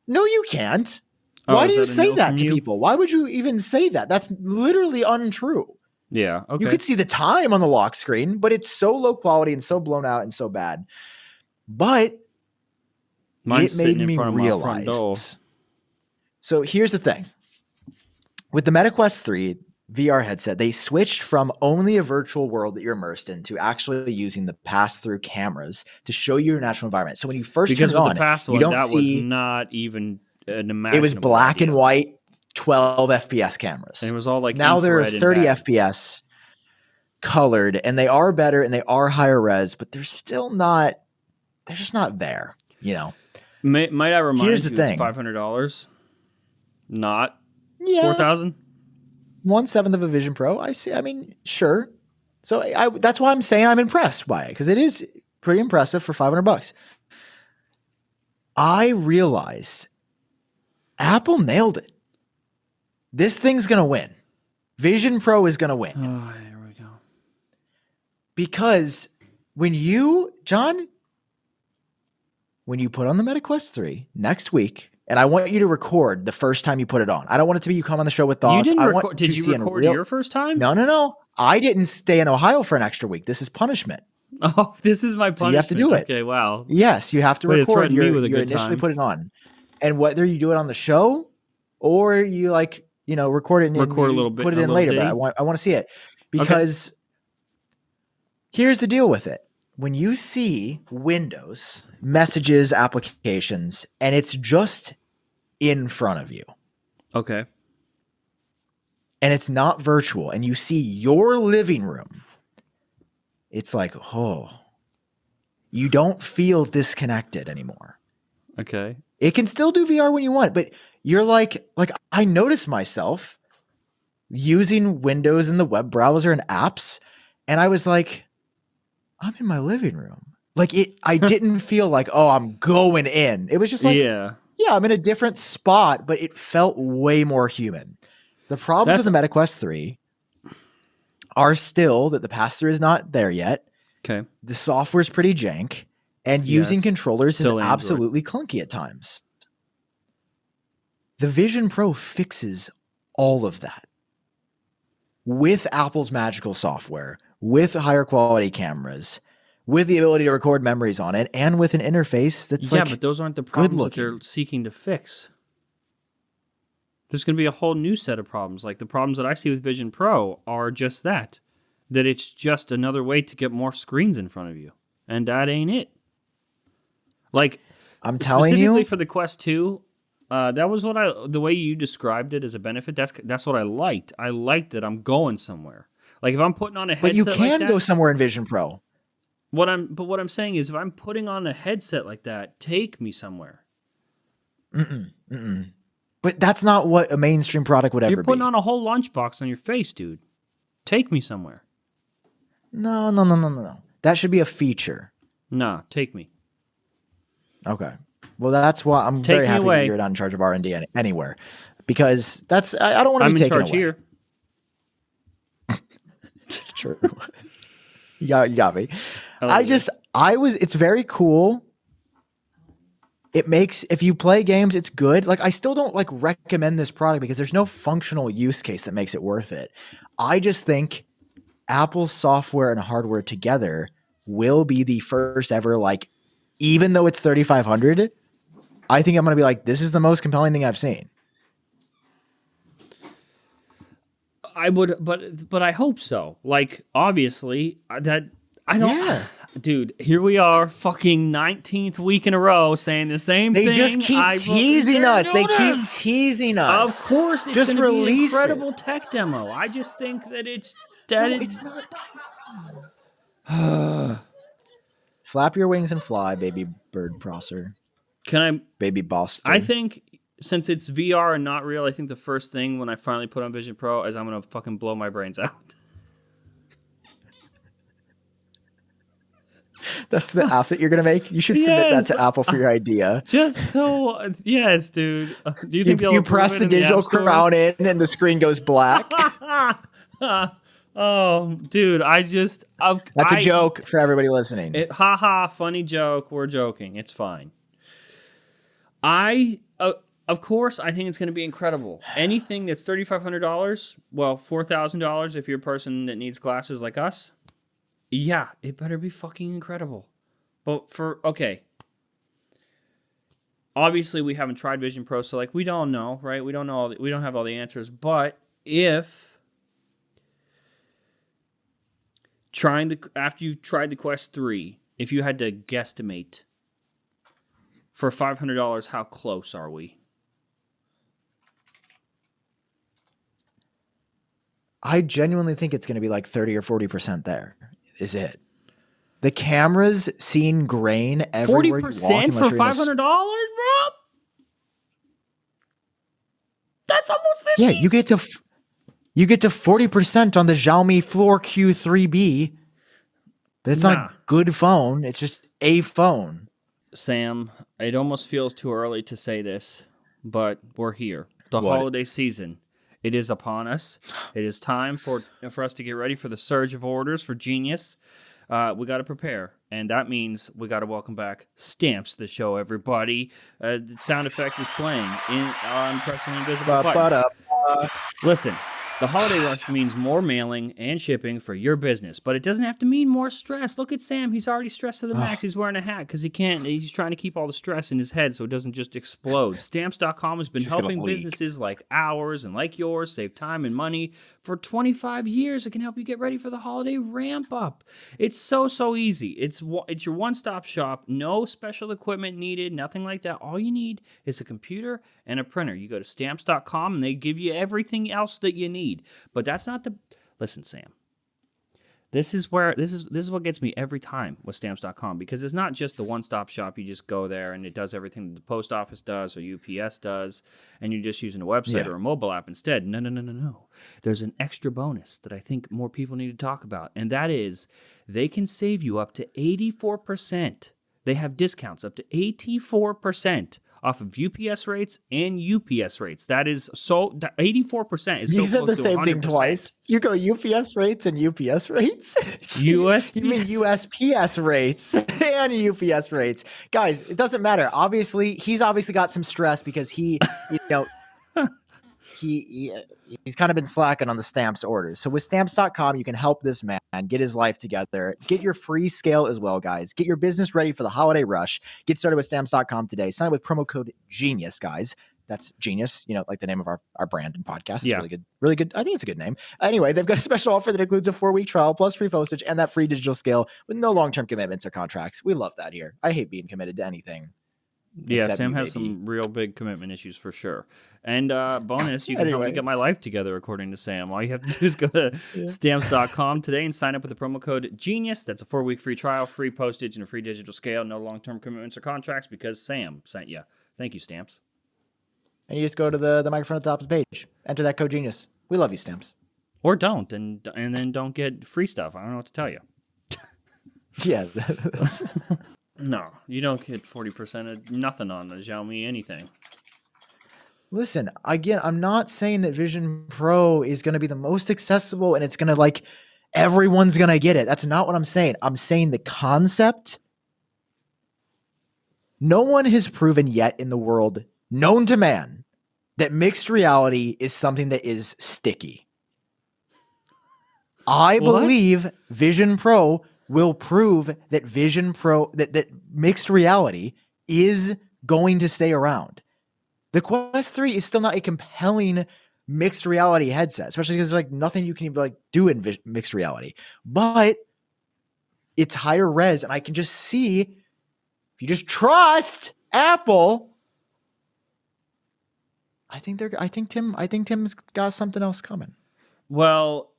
No, you can't. Why do you say that to people? Why would you even say that? That's literally untrue. Yeah, okay. You could see the time on the lock screen, but it's so low quality and so blown out and so bad. But it made me realize. So here's the thing. With the MetaQuest 3 VR headset, they switched from only a virtual world that you're immersed in to actually using the pass-through cameras to show you your natural environment. So when you first turn it on, you don't see... was not even an imaginable It was black and white, 12 FPS cameras. And it was all like now they're 30 FPS colored, and they are better and they are higher res, but they're still not. They're just not there. You know. Might I remind Here's you? The thing. It's $500, not $4,000. 1/7 of a Vision Pro. I see. I mean, sure. So that's why I'm saying I'm impressed by it, because it is pretty impressive for $500. I realized Apple nailed it. This thing's going to win. Vision Pro is going to win. Oh, here we go. Because when you put on the MetaQuest 3 next week, and I want you to record the first time you put it on. I don't want it to be you come on the show with thoughts. Did you record your first time? No. I didn't stay in Ohio for an extra week. This is punishment. Oh, this is my punishment. So you have to do it. Okay, wow. Yes, you have to record. You initially put it on. And whether you do it on the show or you record it and record a little bit, put it in later, but I want to see it. Because here's the deal with it. When you see Windows, messages, applications, and it's just in front of you. Okay. And it's not virtual, and you see your living room, it's like, oh, you don't feel disconnected anymore. Okay. It can still do VR when you want, but you're like I noticed myself using Windows in the web browser and apps, and I was like, I'm in my living room. I didn't feel like, oh, I'm going in. It was just like, yeah, I'm in a different spot, but it felt way more human. The problems with the MetaQuest 3 are still that the pass-through is not there yet. Okay. The software is pretty jank, and using controllers is absolutely clunky at times. The Vision Pro fixes all of that with Apple's magical software, with higher quality cameras, with the ability to record memories on it, and with an interface that's but those aren't the problems that they're seeking to fix. There's going to be a whole new set of problems. Like the problems that I see with Vision Pro are just that it's just another way to get more screens in front of you. And that ain't it. Like, I'm telling you, specifically for the Quest 2, that was the way you described it as a benefit. That's what I liked. I liked that I'm going somewhere. Like if I'm putting on a headset, but you can go somewhere in Vision Pro. What I'm saying is, if I'm putting on a headset like that, take me somewhere. But that's not what a mainstream product would ever be. You're putting on a whole lunchbox on your face, dude. Take me somewhere. No. That should be a feature. Nah, take me. Okay. Well, that's why I'm very happy that you're not in charge of R&D anywhere, because I don't want to be taken away. I'm in charge here. True. You got me. It's very cool. It makes, if you play games, it's good. Like, I still don't like recommend this product because there's no functional use case that makes it worth it. I just think Apple's software and hardware together will be the first ever, like, even though it's $3,500, I think I'm going to be like, this is the most compelling thing I've seen. I would, but I hope so. Like, obviously, that I don't. Yeah. Dude, here we are, fucking 19th week in a row saying the same thing. They just keep teasing us. They keep teasing us. Of course, it's going to be an incredible tech demo. I just think that it's not. Flap your wings and fly, baby bird prosser. Baby boss? I think since it's VR and not real, I think the first thing when I finally put on Vision Pro is I'm going to fucking blow my brains out. That's the app that you're going to make? You should submit that to Apple for your idea. Just so, yes, dude. Do you think you press the digital crown in and the screen goes black? Oh, dude, that's a joke for everybody listening. Funny joke. We're joking. It's fine. Of course, I think it's going to be incredible. Anything that's $3,500, well, $4,000 if you're a person that needs glasses like us. Yeah, it better be fucking incredible. But okay. Obviously, we haven't tried Vision Pro, so like we don't know, right? We don't know. We don't have all the answers. But after you tried the Quest 3, if you had to guesstimate for $500, how close are we? I genuinely think it's going to be like 30 or 40% there. Is it? The cameras seeing grain everywhere 40% for $500, bro? That's almost 50. Yeah, you get to 40% on the Xiaomi 4Q3B. But it's not a good phone. It's just a phone. Sam, it almost feels too early to say this, but we're here. The holiday season. It is upon us. It is time for us to get ready for the surge of orders for Genius. We got to prepare, and that means we got to welcome back Stamps the show, everybody. The sound effect is playing on pressing invisible button. Listen, the holiday rush means more mailing and shipping for your business, but it doesn't have to mean more stress. Look at Sam. He's already stressed to the max. He's wearing a hat because he's trying to keep all the stress in his head so it doesn't just explode. Stamps.com has been helping businesses like ours and like yours save time and money for 25 years. It can help you get ready for the holiday ramp up. It's so easy. It's your one-stop shop. No special equipment needed, nothing like that. All you need is a computer and a printer. You go to Stamps.com and they give you everything else that you need. But that's not listen, Sam. This is what gets me every time with Stamps.com, because it's not just the one-stop shop. You just go there and it does everything that the post office does or UPS does, and you're just using a website or a mobile app instead. No. There's an extra bonus that I think more people need to talk about, and that is they can save you up to 84%. They have discounts up to 84% off of UPS rates and UPS rates. That is 84% is so close to 100%. You said the same thing twice. You go UPS rates and UPS rates? USPS. You mean USPS rates and UPS rates. Guys, it doesn't matter. He's obviously got some stress because he's kind of been slacking on the Stamps orders. So with Stamps.com, you can help this man get his life together. Get your free scale as well, guys. Get your business ready for the holiday rush. Get started with Stamps.com today. Sign up with promo code GENIUS, guys. That's Genius, like the name of our brand and podcast. It's really good. I think it's a good name. Anyway, they've got a special offer that includes a 4-week trial plus free postage and that free digital scale with no long-term commitments or contracts. We love that here. I hate being committed to anything. Yeah, Sam has some real big commitment issues for sure. And bonus, you can help me get my life together, according to Sam. All you have to do is go to stamps.com today and sign up with the promo code GENIUS. That's a 4-week free trial, free postage, and a free digital scale. No long-term commitments or contracts because Sam sent you. Thank you, Stamps. And you just go to the microphone at the top of the page. Enter that code GENIUS. We love you, Stamps. Or don't, and then don't get free stuff. I don't know what to tell you. Yeah. No, you don't get 40% of nothing on the Xiaomi anything. Listen, again, I'm not saying that Vision Pro is going to be the most accessible and it's going to everyone's going to get it. That's not what I'm saying. I'm saying the concept. No one has proven yet in the world known to man that mixed reality is something that is sticky. I believe Vision Pro will prove that that mixed reality is going to stay around. The Quest 3 is still not a compelling mixed reality headset, especially because there's nothing you can even do in mixed reality. But it's higher res, and I can just see if you just trust Apple. I think Tim's got something else coming. Well,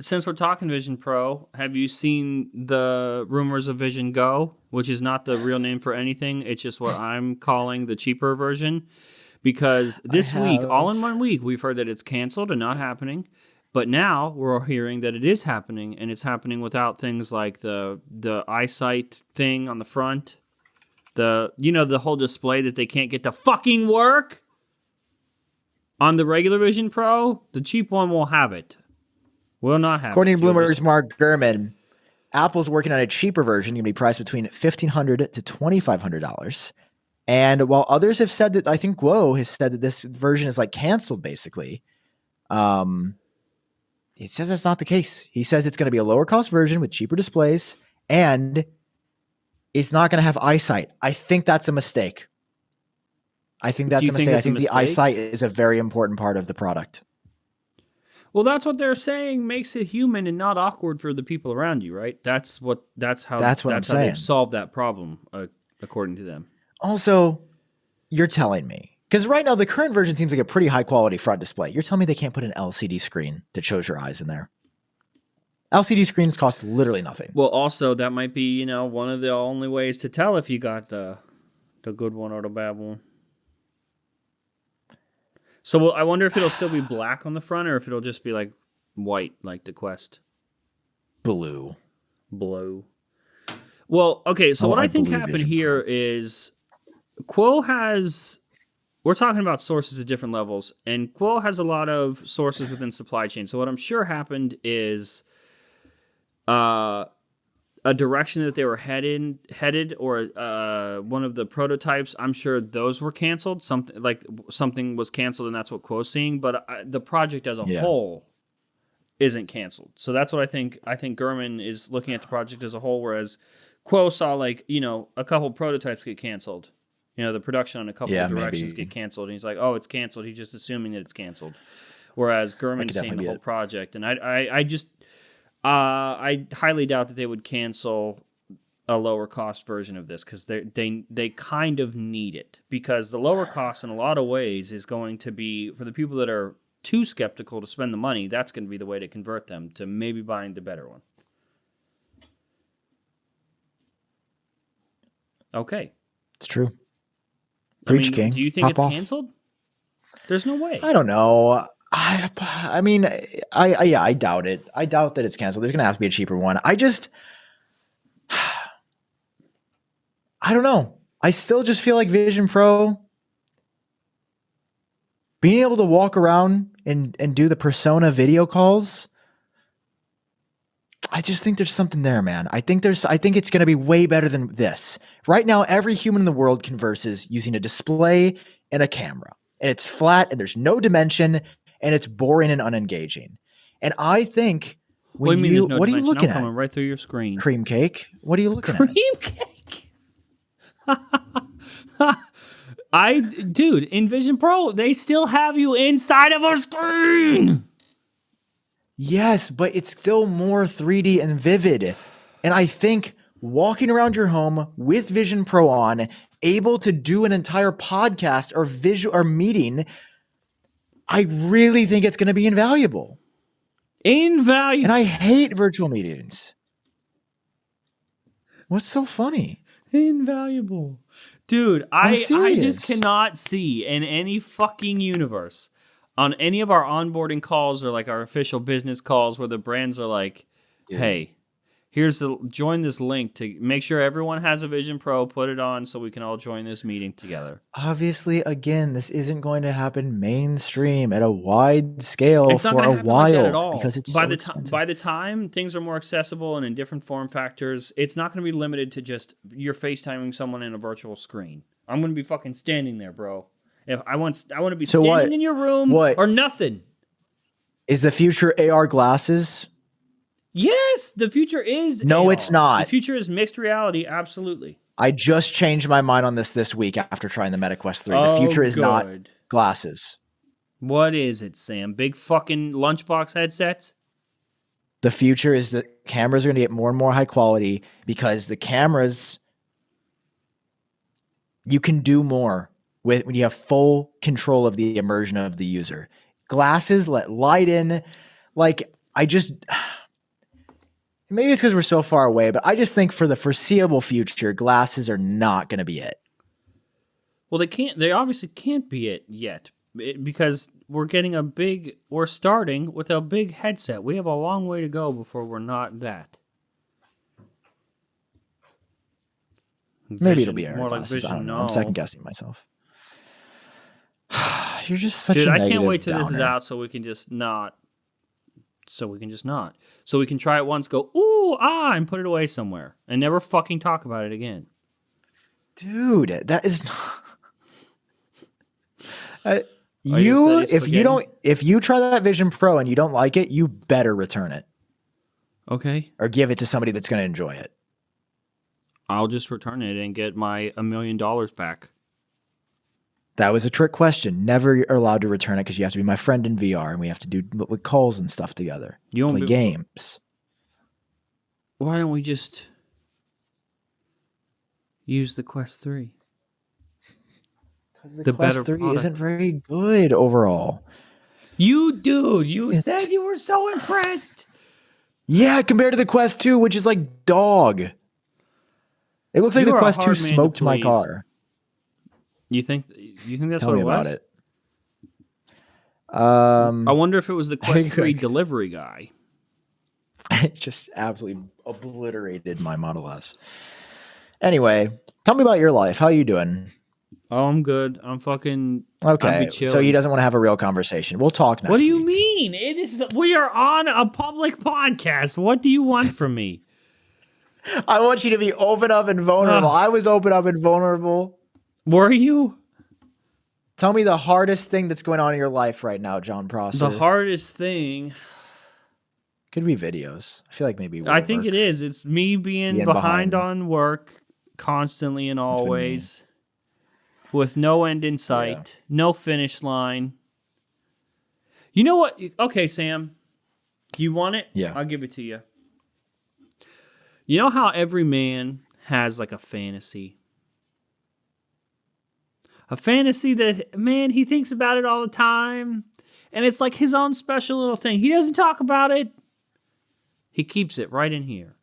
since we're talking Vision Pro, have you seen the rumors of Vision Go, which is not the real name for anything? It's just what I'm calling the cheaper version. Because this week, all in 1 week, we've heard that it's canceled and not happening. But now we're hearing that it is happening, and it's happening without things like the eyesight thing on the front. The whole display that they can't get to fucking work. On the regular Vision Pro, the cheap one will have it. Will not have According to Bloomberg's Mark Gurman, Apple's working on a cheaper version, going to be priced between $1,500 to $2,500. And while others have said that, I think Guo has said that this version is canceled, basically. He says that's not the case. He says it's going to be a lower cost version with cheaper displays, and it's not going to have eyesight. I think that's a mistake. I think that's a mistake. I think the eyesight is a very important part of the product. Well, that's what they're saying makes it human and not awkward for the people around you, right? That's how they've solved that problem, according to them. Also, you're telling me, because right now the current version seems like a pretty high quality front display. You're telling me they can't put an LCD screen that shows your eyes in there? LCD screens cost literally nothing. Well, also that might be, one of the only ways to tell if you got the good one or the bad one. So I wonder if it'll still be black on the front or if it'll just be white, like the Quest. Blue. Well, okay, so what I think happened here is Kohl has... We're talking about sources at different levels, and Kohl has a lot of sources within supply chain. So what I'm sure happened is a direction that they were headed, or one of the prototypes. I'm sure those were canceled. Something was canceled, and that's what Kohl's seeing. But the project as a whole isn't canceled. So that's what I think. I think Gurman is looking at the project as a whole, whereas Kohl saw a couple prototypes get canceled. The production on a couple of directions get canceled, and he's like, "Oh, it's canceled." He's just assuming that it's canceled. Whereas Gurman's seeing the whole project, and I highly doubt that they would cancel a lower cost version of this because they kind of need it, because the lower cost in a lot of ways is going to be for the people that are too skeptical to spend the money. That's going to be the way to convert them to maybe buying the better one. Okay, it's true. Preach, King. Do you think it's canceled? There's no way. I don't know. I doubt it. I doubt that it's canceled. There's going to have to be a cheaper one. I don't know. I still just feel like Vision Pro, being able to walk around and do the persona video calls, I just think there's something there, man. I think it's going to be way better than this. Right now, every human in the world converses using a display and a camera. And it's flat and there's no dimension and it's boring and unengaging. And I think what are you looking at? Coming right through your screen. Cream cake? What are you looking at? Cream cake. Dude, in Vision Pro, they still have you inside of a screen. Yes, but it's still more 3D and vivid. And I think walking around your home with Vision Pro on able to do an entire podcast or visual or meeting, I really think it's going to be invaluable. Invaluable. And I hate virtual meetings. What's so funny? Invaluable. Dude, I just cannot see in any fucking universe on any of our onboarding calls or like our official business calls where the brands are like, hey, join this link to make sure everyone has a Vision Pro, put it on so we can all join this meeting together. Obviously, again, this isn't going to happen mainstream at a wide scale for a while like at all. Because it's by the time things are more accessible and in different form factors, it's not going to be limited to just you're FaceTiming someone in a virtual screen. I'm going to be fucking standing there, bro. If I want to be standing in your room or nothing. Is the future AR glasses? Yes, the future is No, AR. it's not. The future is mixed reality, absolutely. I just changed my mind on this week after trying the MetaQuest 3. The future is not glasses. What is it, Sam? Big fucking lunchbox headsets? The future is that cameras are going to get more and more high quality because the cameras, you can do more when you have full control of the immersion of the user. Glasses let light in. Like, maybe it's because we're so far away, but I just think for the foreseeable future, glasses are not going to be it. Well, they obviously can't be it yet because we're starting with a big headset. We have a long way to go before we're not that. Maybe it'll be AR glasses. I don't know. I'm second guessing myself. You're just such a negative I can't wait till downer. This is out so we can just not. So we can try it once, go, ooh, and put it away somewhere and never fucking talk about it again. Dude, that is not... if you try that Vision Pro and you don't like it, you better return it. Okay. Or give it to somebody that's going to enjoy it. I'll just return it and get my $1 million back. That was a trick question. Never allowed to return it because you have to be my friend in VR and we have to do with calls and stuff together. You play games. Why don't we just use the Quest 3? Because the Quest 3 isn't very good overall. You said you were so impressed. Yeah, compared to the Quest 2, which is like dog. It looks like the Quest 2 smoked my car. You think that's Tell what me it was? About it. I wonder if it was the Quest 3 delivery guy. It just absolutely obliterated my Model S. Anyway, tell me about your life. How are you doing? Oh, I'm good. I'm fucking okay. So he doesn't want to have a real conversation. We'll talk next. What do you week. mean? We are on a public podcast. What do you want from me? I want you to be open up and vulnerable. I was open up and vulnerable. Were you? Tell me the hardest thing that's going on in your life right now, John Prosser. The hardest thing could be videos. I feel like maybe I think it is. It's me being behind on work constantly and always with no end in sight, no finish line. You know what? Okay, Sam, you want it? Yeah. I'll give it to you. You know how every man has like a fantasy? A fantasy that, man, he thinks about it all the time. And it's like his own special little thing. He doesn't talk about it. He keeps it right in here.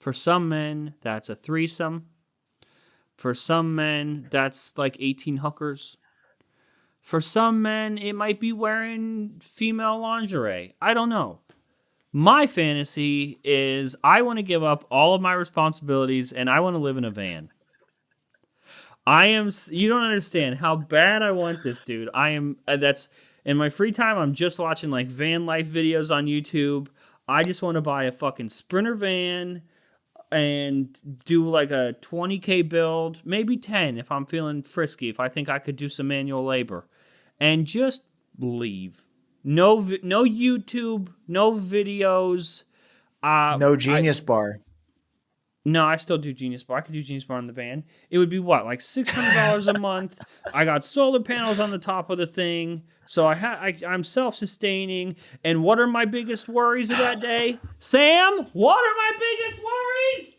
For some men, that's a threesome. For some men, that's like 18 hookers. For some men, it might be wearing female lingerie. I don't know. My fantasy is I want to give up all of my responsibilities and I want to live in a van. You don't understand how bad I want this, dude. That's in my free time. I'm just watching like van life videos on YouTube. I just want to buy a fucking Sprinter van and do like a 20K build, maybe 10 if I'm feeling frisky, if I think I could do some manual labor, and just leave. No YouTube, no videos. No Genius Bar. No, I still do Genius Bar. I could do Genius Bar in the van. It would be what, like $600 a month. I got solar panels on the top of the thing, so I'm self-sustaining. And what are my biggest worries of that day, Sam? What are my biggest worries?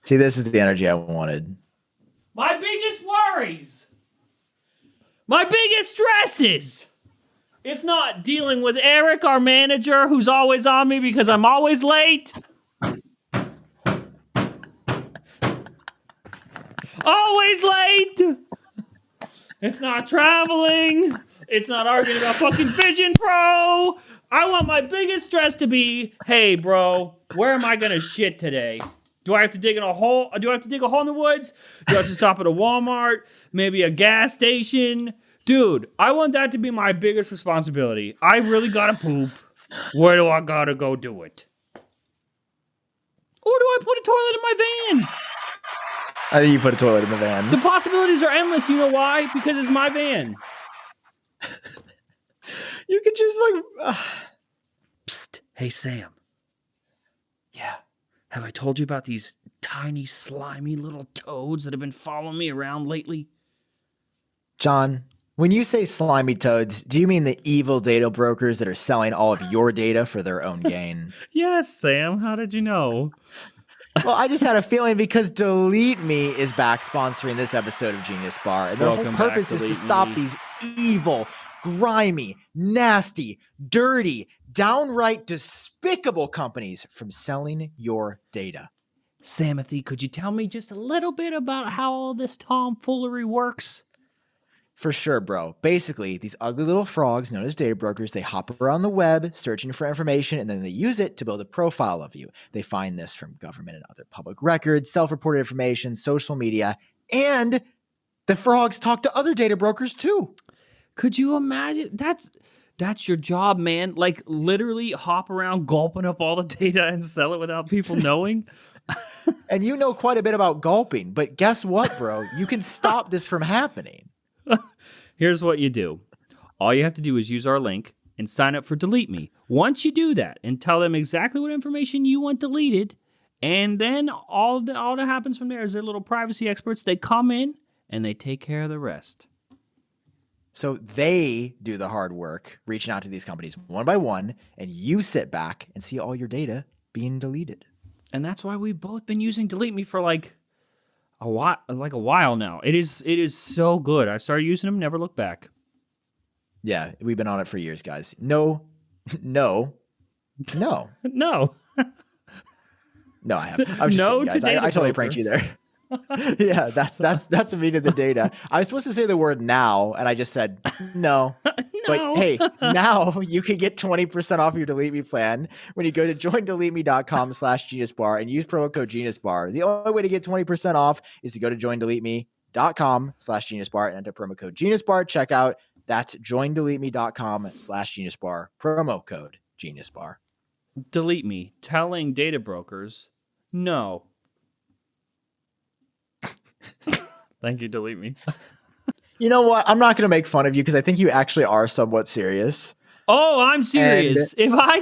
See, this is the energy I wanted. My biggest worries. My biggest stresses. It's not dealing with Eric, our manager, who's always on me because I'm always late. Always late. It's not traveling. It's not arguing about fucking Vision Pro. I want my biggest stress to be, hey, bro, where am I going to shit today? Do I have to dig in a hole? Do I have to dig a hole in the woods? Do I have to stop at a Walmart? Maybe a gas station? Dude, I want that to be my biggest responsibility. I really got to poop. Where do I got to go do it? Or do I put a toilet in my van? I think you put a toilet in the van. The possibilities are endless. Do you know why? Because it's my van. You could just Psst. Hey, Sam. Yeah. Have I told you about these tiny, slimy little toads that have been following me around lately? John, when you say slimy toads, do you mean the evil data brokers that are selling all of your data for their own gain? Yes, Sam. How did you know? Well, I just had a feeling because DeleteMe is back sponsoring this episode of Genius Bar, and their whole purpose is to stop these evil, grimy, nasty, dirty, downright despicable companies from selling your data. Samothy, could you tell me just a little bit about how all this tomfoolery works? For sure, bro. Basically, these ugly little frogs known as data brokers, they hop around the web searching for information, and then they use it to build a profile of you. They find this from government and other public records, self-reported information, social media, and the frogs talk to other data brokers too. Could you imagine? That's your job, man. Like literally hop around gulping up all the data and sell it without people knowing. And you know quite a bit about gulping, but guess what, bro? You can stop this from happening. Here's what you do. All you have to do is use our link and sign up for DeleteMe. Once you do that and tell them exactly what information you want deleted, and then all that happens from there is their little privacy experts. They come in and they take care of the rest. So they do the hard work, reaching out to these companies one by one, and you sit back and see all your data being deleted. And that's why we've both been using DeleteMe for like a while now. It is so good. I started using them, never looked back. Yeah, we've been on it for years, guys. No. No, I have. I was just kidding, guys. I totally pranked you there. Yeah, that's a mean of the data. I was supposed to say the word now, and I just said no. But hey, now you can get 20% off your DeleteMe plan when you go to joindeleteme.com/geniusbar and use promo code geniusbar. The only way to get 20% off is to go to joindeleteme.com/geniusbar and enter promo code geniusbar. Check out. That's joindeleteme.com/geniusbar. Promo code geniusbar. DeleteMe, telling data brokers no. Thank you, DeleteMe. You know what? I'm not going to make fun of you because I think you actually are somewhat serious. Oh, I'm serious. If I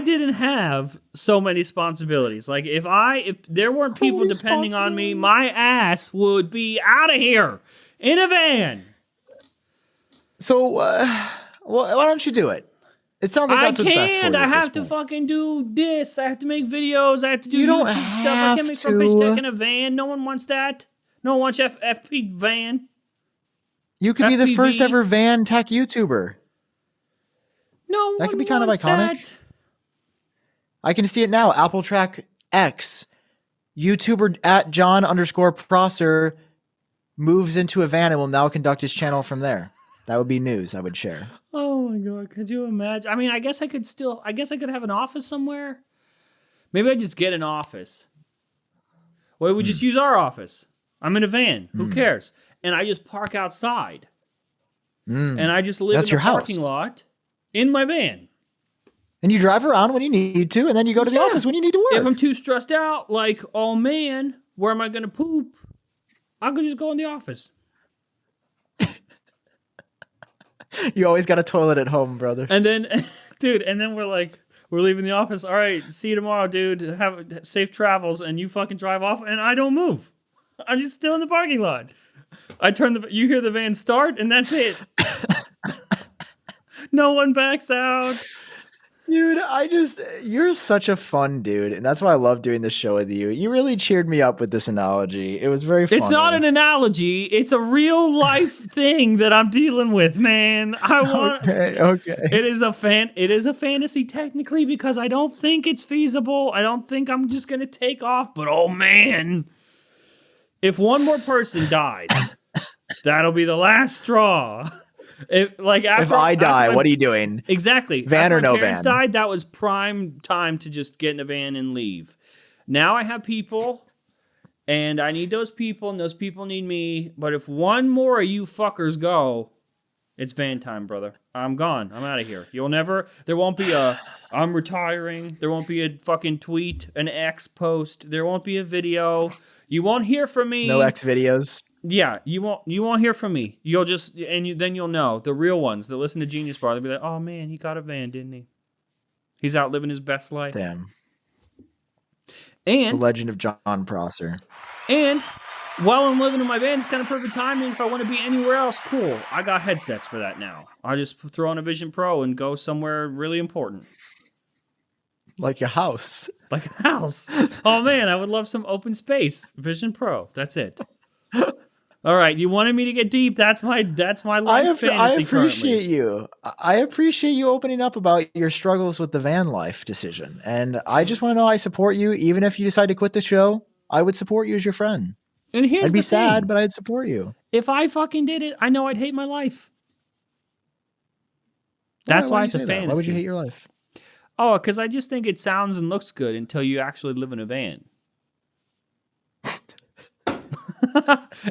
didn't have so many responsibilities, like if there weren't people depending on me, my ass would be out of here in a van. So, why don't you do it? It sounds like that's what's best for you. I have to fucking do this. I have to make videos. I have to do YouTube stuff. I can't make front page tech in a van. No one wants that. No one wants FP van. You could be the first ever van tech YouTuber. No, that could be kind of iconic. I can see it now. Apple Track X YouTuber at John_Prosser moves into a van and will now conduct his channel from there. That would be news I would share. Oh my God. Could you imagine? I mean, I guess I could have an office somewhere. Maybe I just get an office. Well, we just use our office. I'm in a van. Who cares? And I just park outside. And I just live in the parking lot in my van. And you drive around when you need to, and then you go to the office when you need to work. If I'm too stressed out, like, oh man, where am I going to poop? I could just go in the office. You always got a toilet at home, brother. And then, dude, we're leaving the office. All right, see you tomorrow, dude. Have safe travels, and you fucking drive off, and I don't move. I'm just still in the parking lot. You hear the van start, and that's it. No one backs out. Dude, you're such a fun dude. And that's why I love doing this show with you. You really cheered me up with this analogy. It was very funny. It's not an analogy. It's a real life thing that I'm dealing with, man. Okay. It is a fantasy technically because I don't think it's feasible. I don't think I'm just going to take off. But oh man, if one more person dies, that'll be the last straw. If I die, what are you doing? Exactly. Van or no van? Parents died, that was prime time to just get in a van and leave. Now I have people, and I need those people, and those people need me. But if one more of you fuckers go, it's van time, brother. I'm gone. I'm out of here. There won't be I'm retiring. There won't be a fucking tweet, an X post. There won't be a video. You won't hear from me. No X videos. Yeah, you won't hear from me. You'll just then you'll know the real ones that listen to Genius Bar. They'll be like, "Oh man, he got a van, didn't he? He's out living his best life." Damn. And the Legend of John Prosser. And while I'm living in my van, it's kind of perfect timing. If I want to be anywhere else, cool. I got headsets for that now. I just throw on a Vision Pro and go somewhere really important. Like a house. Like a house. Oh man, I would love some open space. Vision Pro. That's it. All right, you wanted me to get deep. That's my life fantasy. I appreciate you. I appreciate you opening up about your struggles with the van life decision. And I just want to know I support you. Even if you decide to quit the show, I would support you as your friend. And here's I'd be the thing. sad, but I'd support you. If I fucking did it, I know I'd hate my life. That's why it's a fantasy. Why would you hate your life? Oh, because I just think it sounds and looks good until you actually live in a van.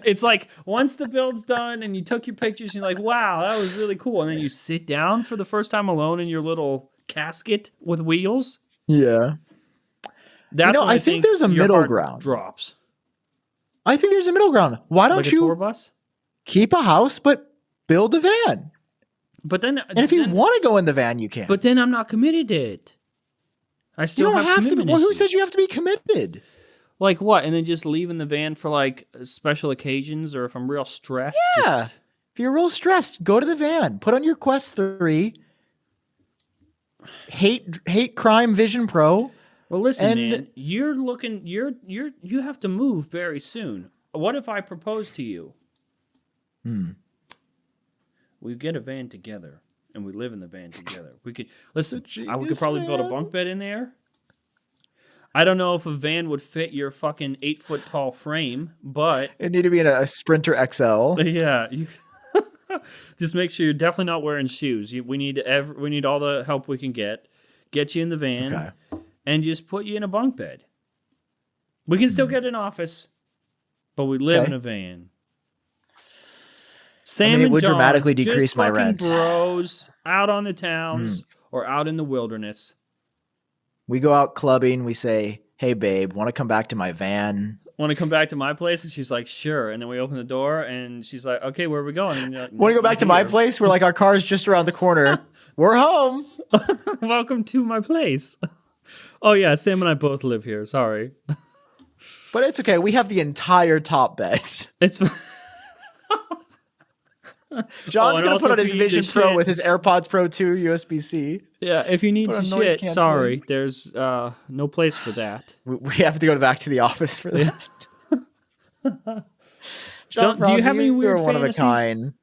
It's like once the build's done and you took your pictures, you're like, wow, that was really cool. And then you sit down for the first time alone in your little casket with wheels. Yeah. That's I think there's a middle ground. Drops. I think there's a middle ground. Why don't you tour bus? Keep a house, but build a van? But then, if you want to go in the van, you can. But then I'm not committed to it. I still have to. Well, who says you have to be committed? Like what? And then just leave in the van for like special occasions, or if I'm real stressed. Yeah. If you're real stressed, go to the van. Put on your Quest 3. Hate crime Vision Pro. Well, listen, man. You have to move very soon. What if I propose to you? We get a van together and we live in the van together. We could we could probably build a bunk bed in there. I don't know if a van would fit your fucking 8-foot tall frame, but it need to be in a Sprinter XL. Yeah, just make sure you're definitely not wearing shoes. We need all the help we can get you in the van, and just put you in a bunk bed. We can still get an office, but we live in a van. Sam it would dramatically decrease my rent. Bros out on the towns or out in the wilderness. We go out clubbing. We say, "Hey, babe, want to come back to my van? Want to come back to my place?" And she's like, "Sure." And then we open the door, and she's like, "Okay, where are we going?" And like, want to go back to my place? We're like, our car's just around the corner. We're home. Welcome to my place. Oh yeah, Sam and I both live here. Sorry, but it's okay. We have the entire top bed. It's. John's going to put on his Vision Pro with his AirPods Pro 2 USB-C. Yeah, if you need to shit, sorry. There's no place for that. We have to go back to the office for that. John, do you have any weird fantasies? One of a kind.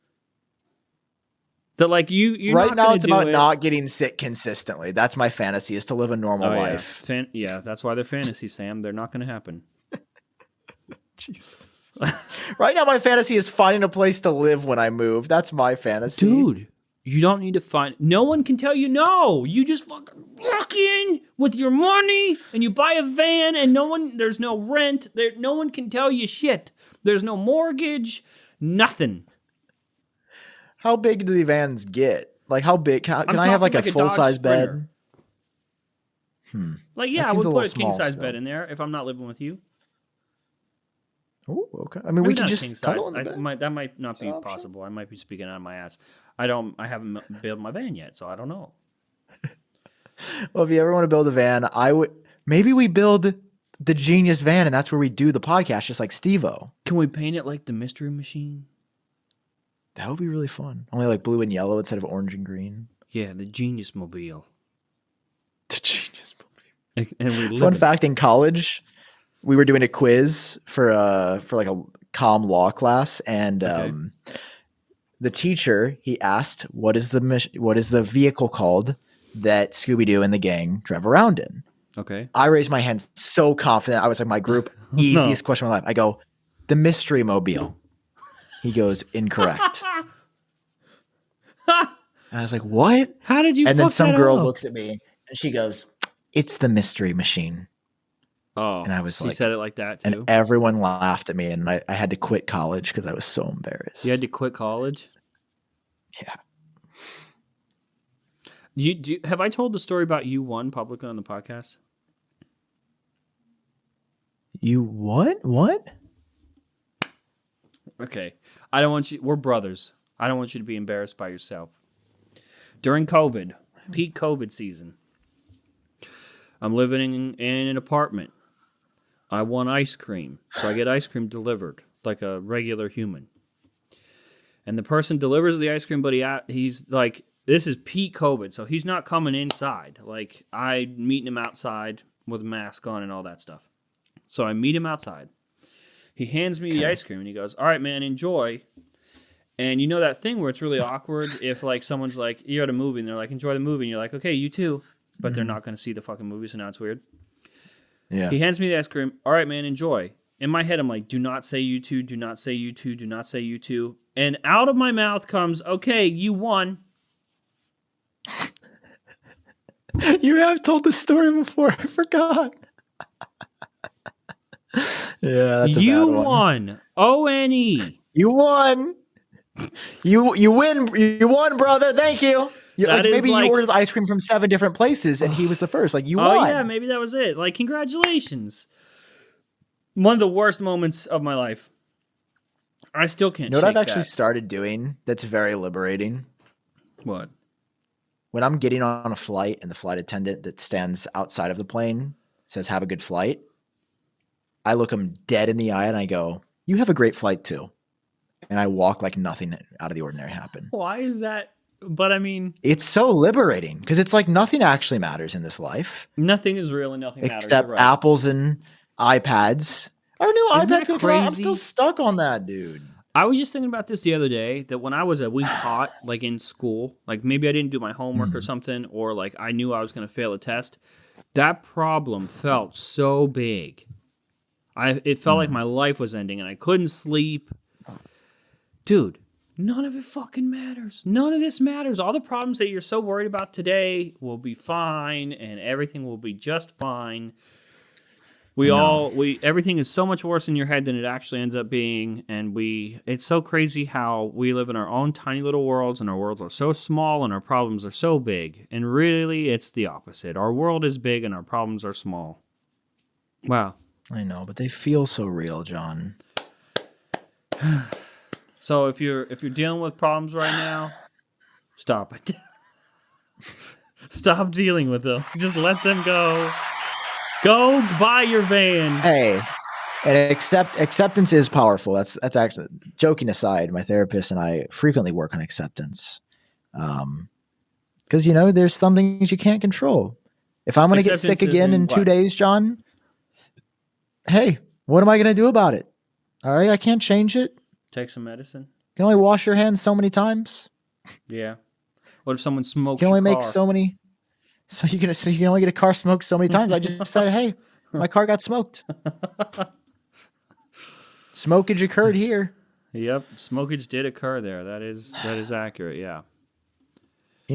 That like you're right now it's about not getting sick consistently. That's my fantasy, is to live a normal life. Yeah, that's why they're fantasies, Sam. They're not going to happen. Jesus. Right now, my fantasy is finding a place to live when I move. That's my fantasy. Dude, you don't need to find... No one can tell you no. You just fucking walk in with your money and you buy a van and there's no rent. No one can tell you shit. There's no mortgage. Nothing. How big do the vans get? Like, how big? Can I have like a full-size bed? Like, yeah, I would put a king-size bed in there if I'm not living with you. Oh, okay. I mean, we could just cuddle in the bed. That might not be possible. I might be speaking out of my ass. I haven't built my van yet, so I don't know. Well, if you ever want to build a van, maybe we build the Genius van, and that's where we do the podcast, just like Steve-O. Can we paint it like the Mystery Machine? That would be really fun. Only like blue and yellow instead of orange and green. Yeah, the Genius Mobile. And fun fact: in college, we were doing a quiz for like a comm law class, and the teacher, he asked, "What is the vehicle called that Scooby-Doo and the gang drive around in?" Okay. I raised my hand so confident. I was like, my group, easiest question of my life. I go, "The Mystery Mobile." He goes, "Incorrect." And I was like, "What? How did you?" And then some girl looks at me and she goes, "It's the Mystery Machine." Oh, and I was like, said it like that too. And everyone laughed at me, and I had to quit college because I was so embarrassed. You had to quit college? Yeah. Have I told the story about you won publicly on the podcast? You what? What? Okay. I don't want you. We're brothers. I don't want you to be embarrassed by yourself. During COVID, peak COVID season, I'm living in an apartment. I want ice cream. So I get ice cream delivered like a regular human. And the person delivers the ice cream, but he's like, this is peak COVID, so he's not coming inside. Like, I meeting him outside with a mask on and all that stuff. So I meet him outside. He hands me the ice cream, and he goes, "All right, man, enjoy." And you know that thing where it's really awkward if, like, someone's like, you're at a movie, and they're like, "Enjoy the movie," and you're like, "Okay, you too." But they're not going to see the fucking movie, so now it's weird. Yeah. He hands me the ice cream. "All right, man, enjoy." In my head, I'm like, do not say you too, do not say you too, do not say you too. And out of my mouth comes, "Okay, you won." You have told the story before. I forgot. Yeah, that's a you bad one. won. ONE. You won. You win. You won, brother. Thank you. Maybe you ordered ice cream from 7 different places, and he was the first. Like, you won. Oh yeah, maybe that was it. Like, congratulations. One of the worst moments of my life. I still can't. You know what I've actually started doing? That's very liberating. What? When I'm getting on a flight and the flight attendant that stands outside of the plane says, "Have a good flight," I look them dead in the eye and I go, "You have a great flight too." And I walk like nothing out of the ordinary happened. Why is that? But I mean, it's so liberating because it's like nothing actually matters in this life. Nothing is real and nothing matters. Except right. apples and iPads. Our new iPad's gonna come out. I'm still stuck on that, dude. I was just thinking about this the other day, that when I was we taught, like, in school, like, maybe I didn't do my homework or something, or like I knew I was going to fail a test. That problem felt so big. It felt like my life was ending and I couldn't sleep. Dude, none of it fucking matters. None of this matters. All the problems that you're so worried about today will be fine, and everything will be just fine. Everything is so much worse in your head than it actually ends up being, and it's so crazy how we live in our own tiny little worlds, and our worlds are so small, and our problems are so big. And really, it's the opposite. Our world is big, and our problems are small. Wow. I know, but they feel so real, John. So if you're dealing with problems right now, stop it. Stop dealing with them. Just let them go. Go buy your van. Hey, and acceptance is powerful. That's actually, joking aside, my therapist and I frequently work on acceptance. Because, there's some things you can't control. If I'm going to get sick again in 2 days, John, hey, what am I going to do about it? All right, I can't change it. Take some medicine. You can only wash your hands so many times. Yeah. What if someone smokes your car? You can only make car? so many. So you can only get a car smoked so many times. I just said, hey, my car got smoked. Smokage occurred here. Yep, smokage did occur there. That is accurate. Yeah.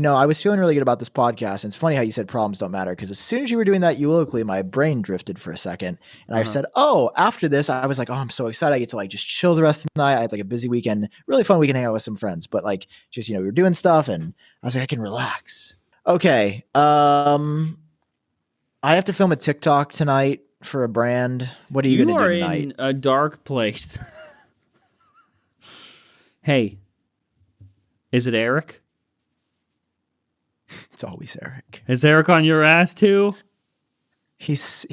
I was feeling really good about this podcast. And it's funny how you said problems don't matter, because as soon as you were doing that eulogy, my brain drifted for a second. And I said, oh, after this, I was like, oh, I'm so excited. I get to like just chill the rest of the night. I had like a busy weekend, really fun weekend, hang out with some friends. But like just, we were doing stuff and I was like, I can relax. Okay. I have to film a TikTok tonight for a brand. What are you going to do tonight? You are in a dark place. Hey, is it Eric? It's always Eric. Is Eric on your ass too? He's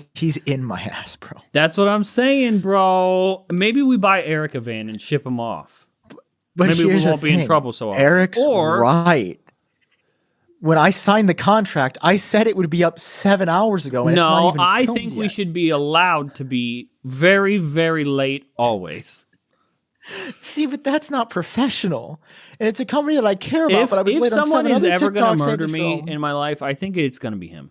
in my ass, bro. That's what I'm saying, bro. Maybe we buy Eric a van and ship him off. But maybe we won't be in trouble so often. Eric's right. when I signed the contract, I said it would be up 7 hours ago. And no, it's not even I think yet. We should be allowed to be very, very late always. See, but that's not professional. And it's a company that I care about, but I was late on 7 other TikToks. If someone is ever going to murder me in my life, I think it's going to be him.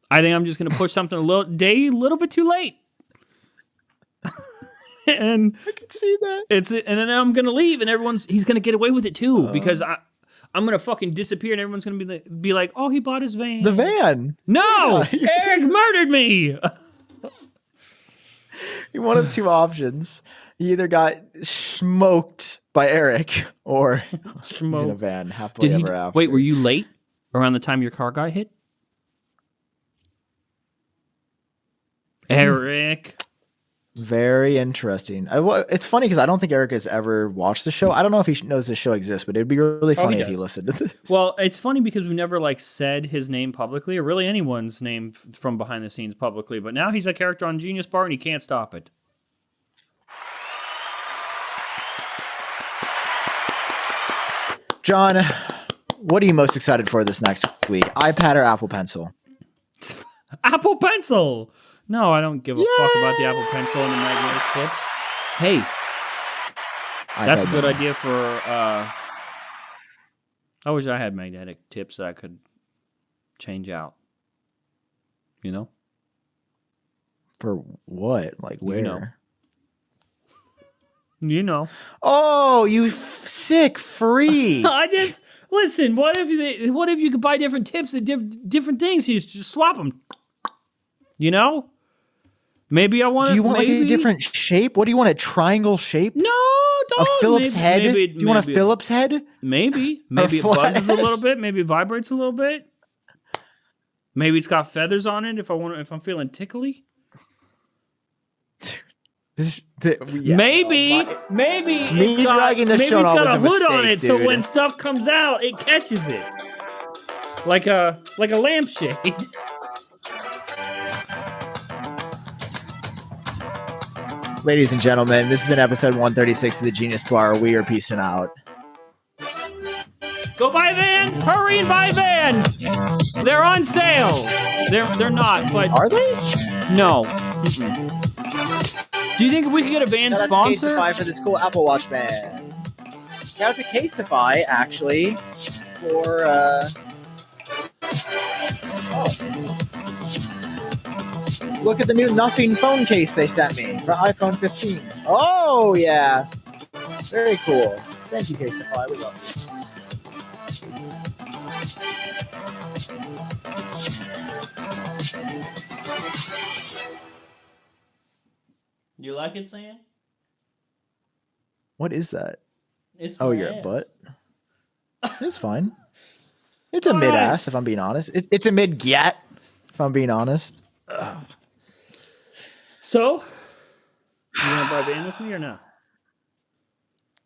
I think I'm just going to push something a little bit too late. And I can see that. And then I'm going to leave, and he's going to get away with it too, because I'm going to fucking disappear, and everyone's going to be like, oh, he bought his van. The van. No, yeah. Eric murdered me. One of two options. He either got smoked by Eric or he's in a van happily ever after. Wait, were you late around the time your car got hit? Eric. Very interesting. It's funny because I don't think Eric has ever watched the show. I don't know if he knows this show exists, but it'd be really funny if he listened to this. Well, it's funny because we've never said his name publicly, or really anyone's name from behind the scenes publicly. But now he's a character on Genius Bar, and he can't stop it. John, what are you most excited for this next week? iPad or Apple Pencil? Apple Pencil! No, I don't give a fuck about the Apple Pencil and the magnetic tips. Hey, that's a good idea for... I wish I had magnetic tips that I could change out. You know? For what? Like where? You know. Oh, you sick freak. Listen, what if you could buy different tips at different things? You just swap them. You know? Maybe I want to. Do you want like a different shape? What do you want? A triangle shape? No, don't. A Phillips head? Do you want a Phillips head? Maybe it buzzes a little bit. Maybe it vibrates a little bit. Maybe it's got feathers on it if I'm feeling tickly. Maybe it's got a hood on it, so when stuff comes out, it catches it like a lampshade. Ladies and gentlemen, this has been episode 136 of the Genius Bar. We are peacing out. Go buy a van! Hurry and buy a van! They're on sale. They're not, but are they? No. Mm-mm. Do you think we could get a van sponsor? Shout out to Casetify for this cool Apple Watch band. Shout out to Casetify, actually, for look at the new Nothing phone case they sent me for iPhone 15. Oh yeah, very cool. Thank you, Casetify. We love you. You like it, Sam? What is that? It's your butt. It's fine. It's a mid-ass, if I'm being honest. It's a mid-get, if I'm being honest. So, you want to buy a van with me or no?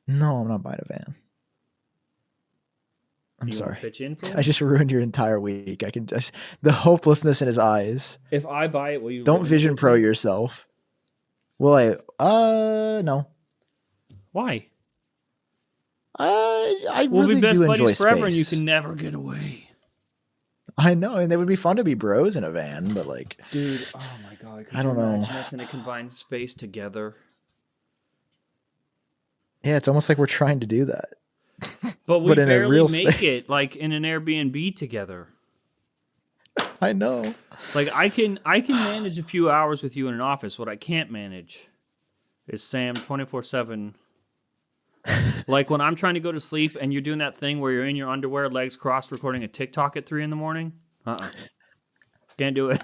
No, I'm not buying a van. I'm sorry. Pitch in for it? I just ruined your entire week. I can just... The hopelessness in his eyes. If I buy it, will you... Don't Vision Pro yourself. Will I? No. Why? I we'll really be best do buddies enjoy forever, space. and you can never get away. I know, and it would be fun to be bros in a van, but like, dude, oh my god, I don't know. Imagine us in a confined space together. Yeah, it's almost like we're trying to do that, but we barely make it like in an Airbnb together. I know. Like I can manage a few hours with you in an office. What I can't manage is Sam 24/7. Like when I'm trying to go to sleep and you're doing that thing where you're in your underwear, legs crossed, recording a TikTok at 3 a.m. Can't do it.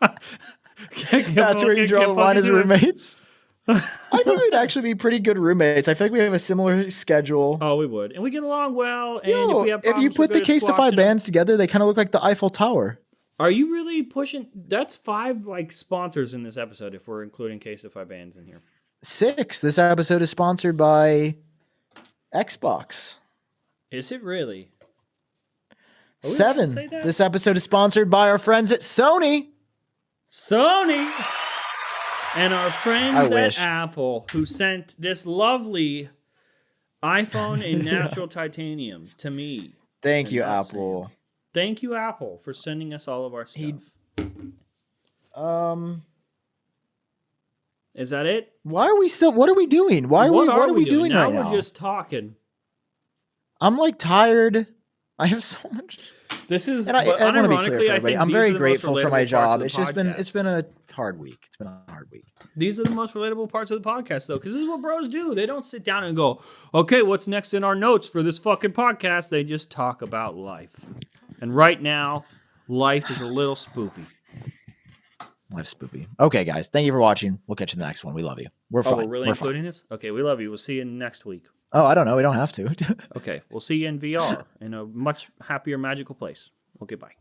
That's where you draw the line as roommates. I think we'd actually be pretty good roommates. I feel like we have a similar schedule. Oh, we would. And we get along well. And if you put the Casetify bands together, they kind of look like the Eiffel Tower. Are you really pushing? That's 5 like sponsors in this episode if we're including Casetify bands in here. 6. This episode is sponsored by Xbox. Is it really? 7. This episode is sponsored by our friends at Sony. And our friends at Apple who sent this lovely iPhone in natural titanium to me. Thank you, Apple. Sam. Thank you, Apple, for sending us all of our stuff. Is that it? Why are we still? What are we doing? What are we doing right now? Now we're just talking. I'm like tired. I have so much. This is. And I want to be clear for everybody. I'm very grateful for my job. It's been a hard week. It's been a hard week. These are the most relatable parts of the podcast, though, because this is what bros do. They don't sit down and go, "Okay, what's next in our notes for this fucking podcast?" They just talk about life. And right now, life is a little spoopy. Life's spoopy. Okay, guys, thank you for watching. We'll catch you in the next one. We love you. We're fine. We're really including this? Okay, we love you. We'll see you next week. Oh, I don't know. We don't have to. Okay, we'll see you in VR in a much happier, magical place. Okay, bye.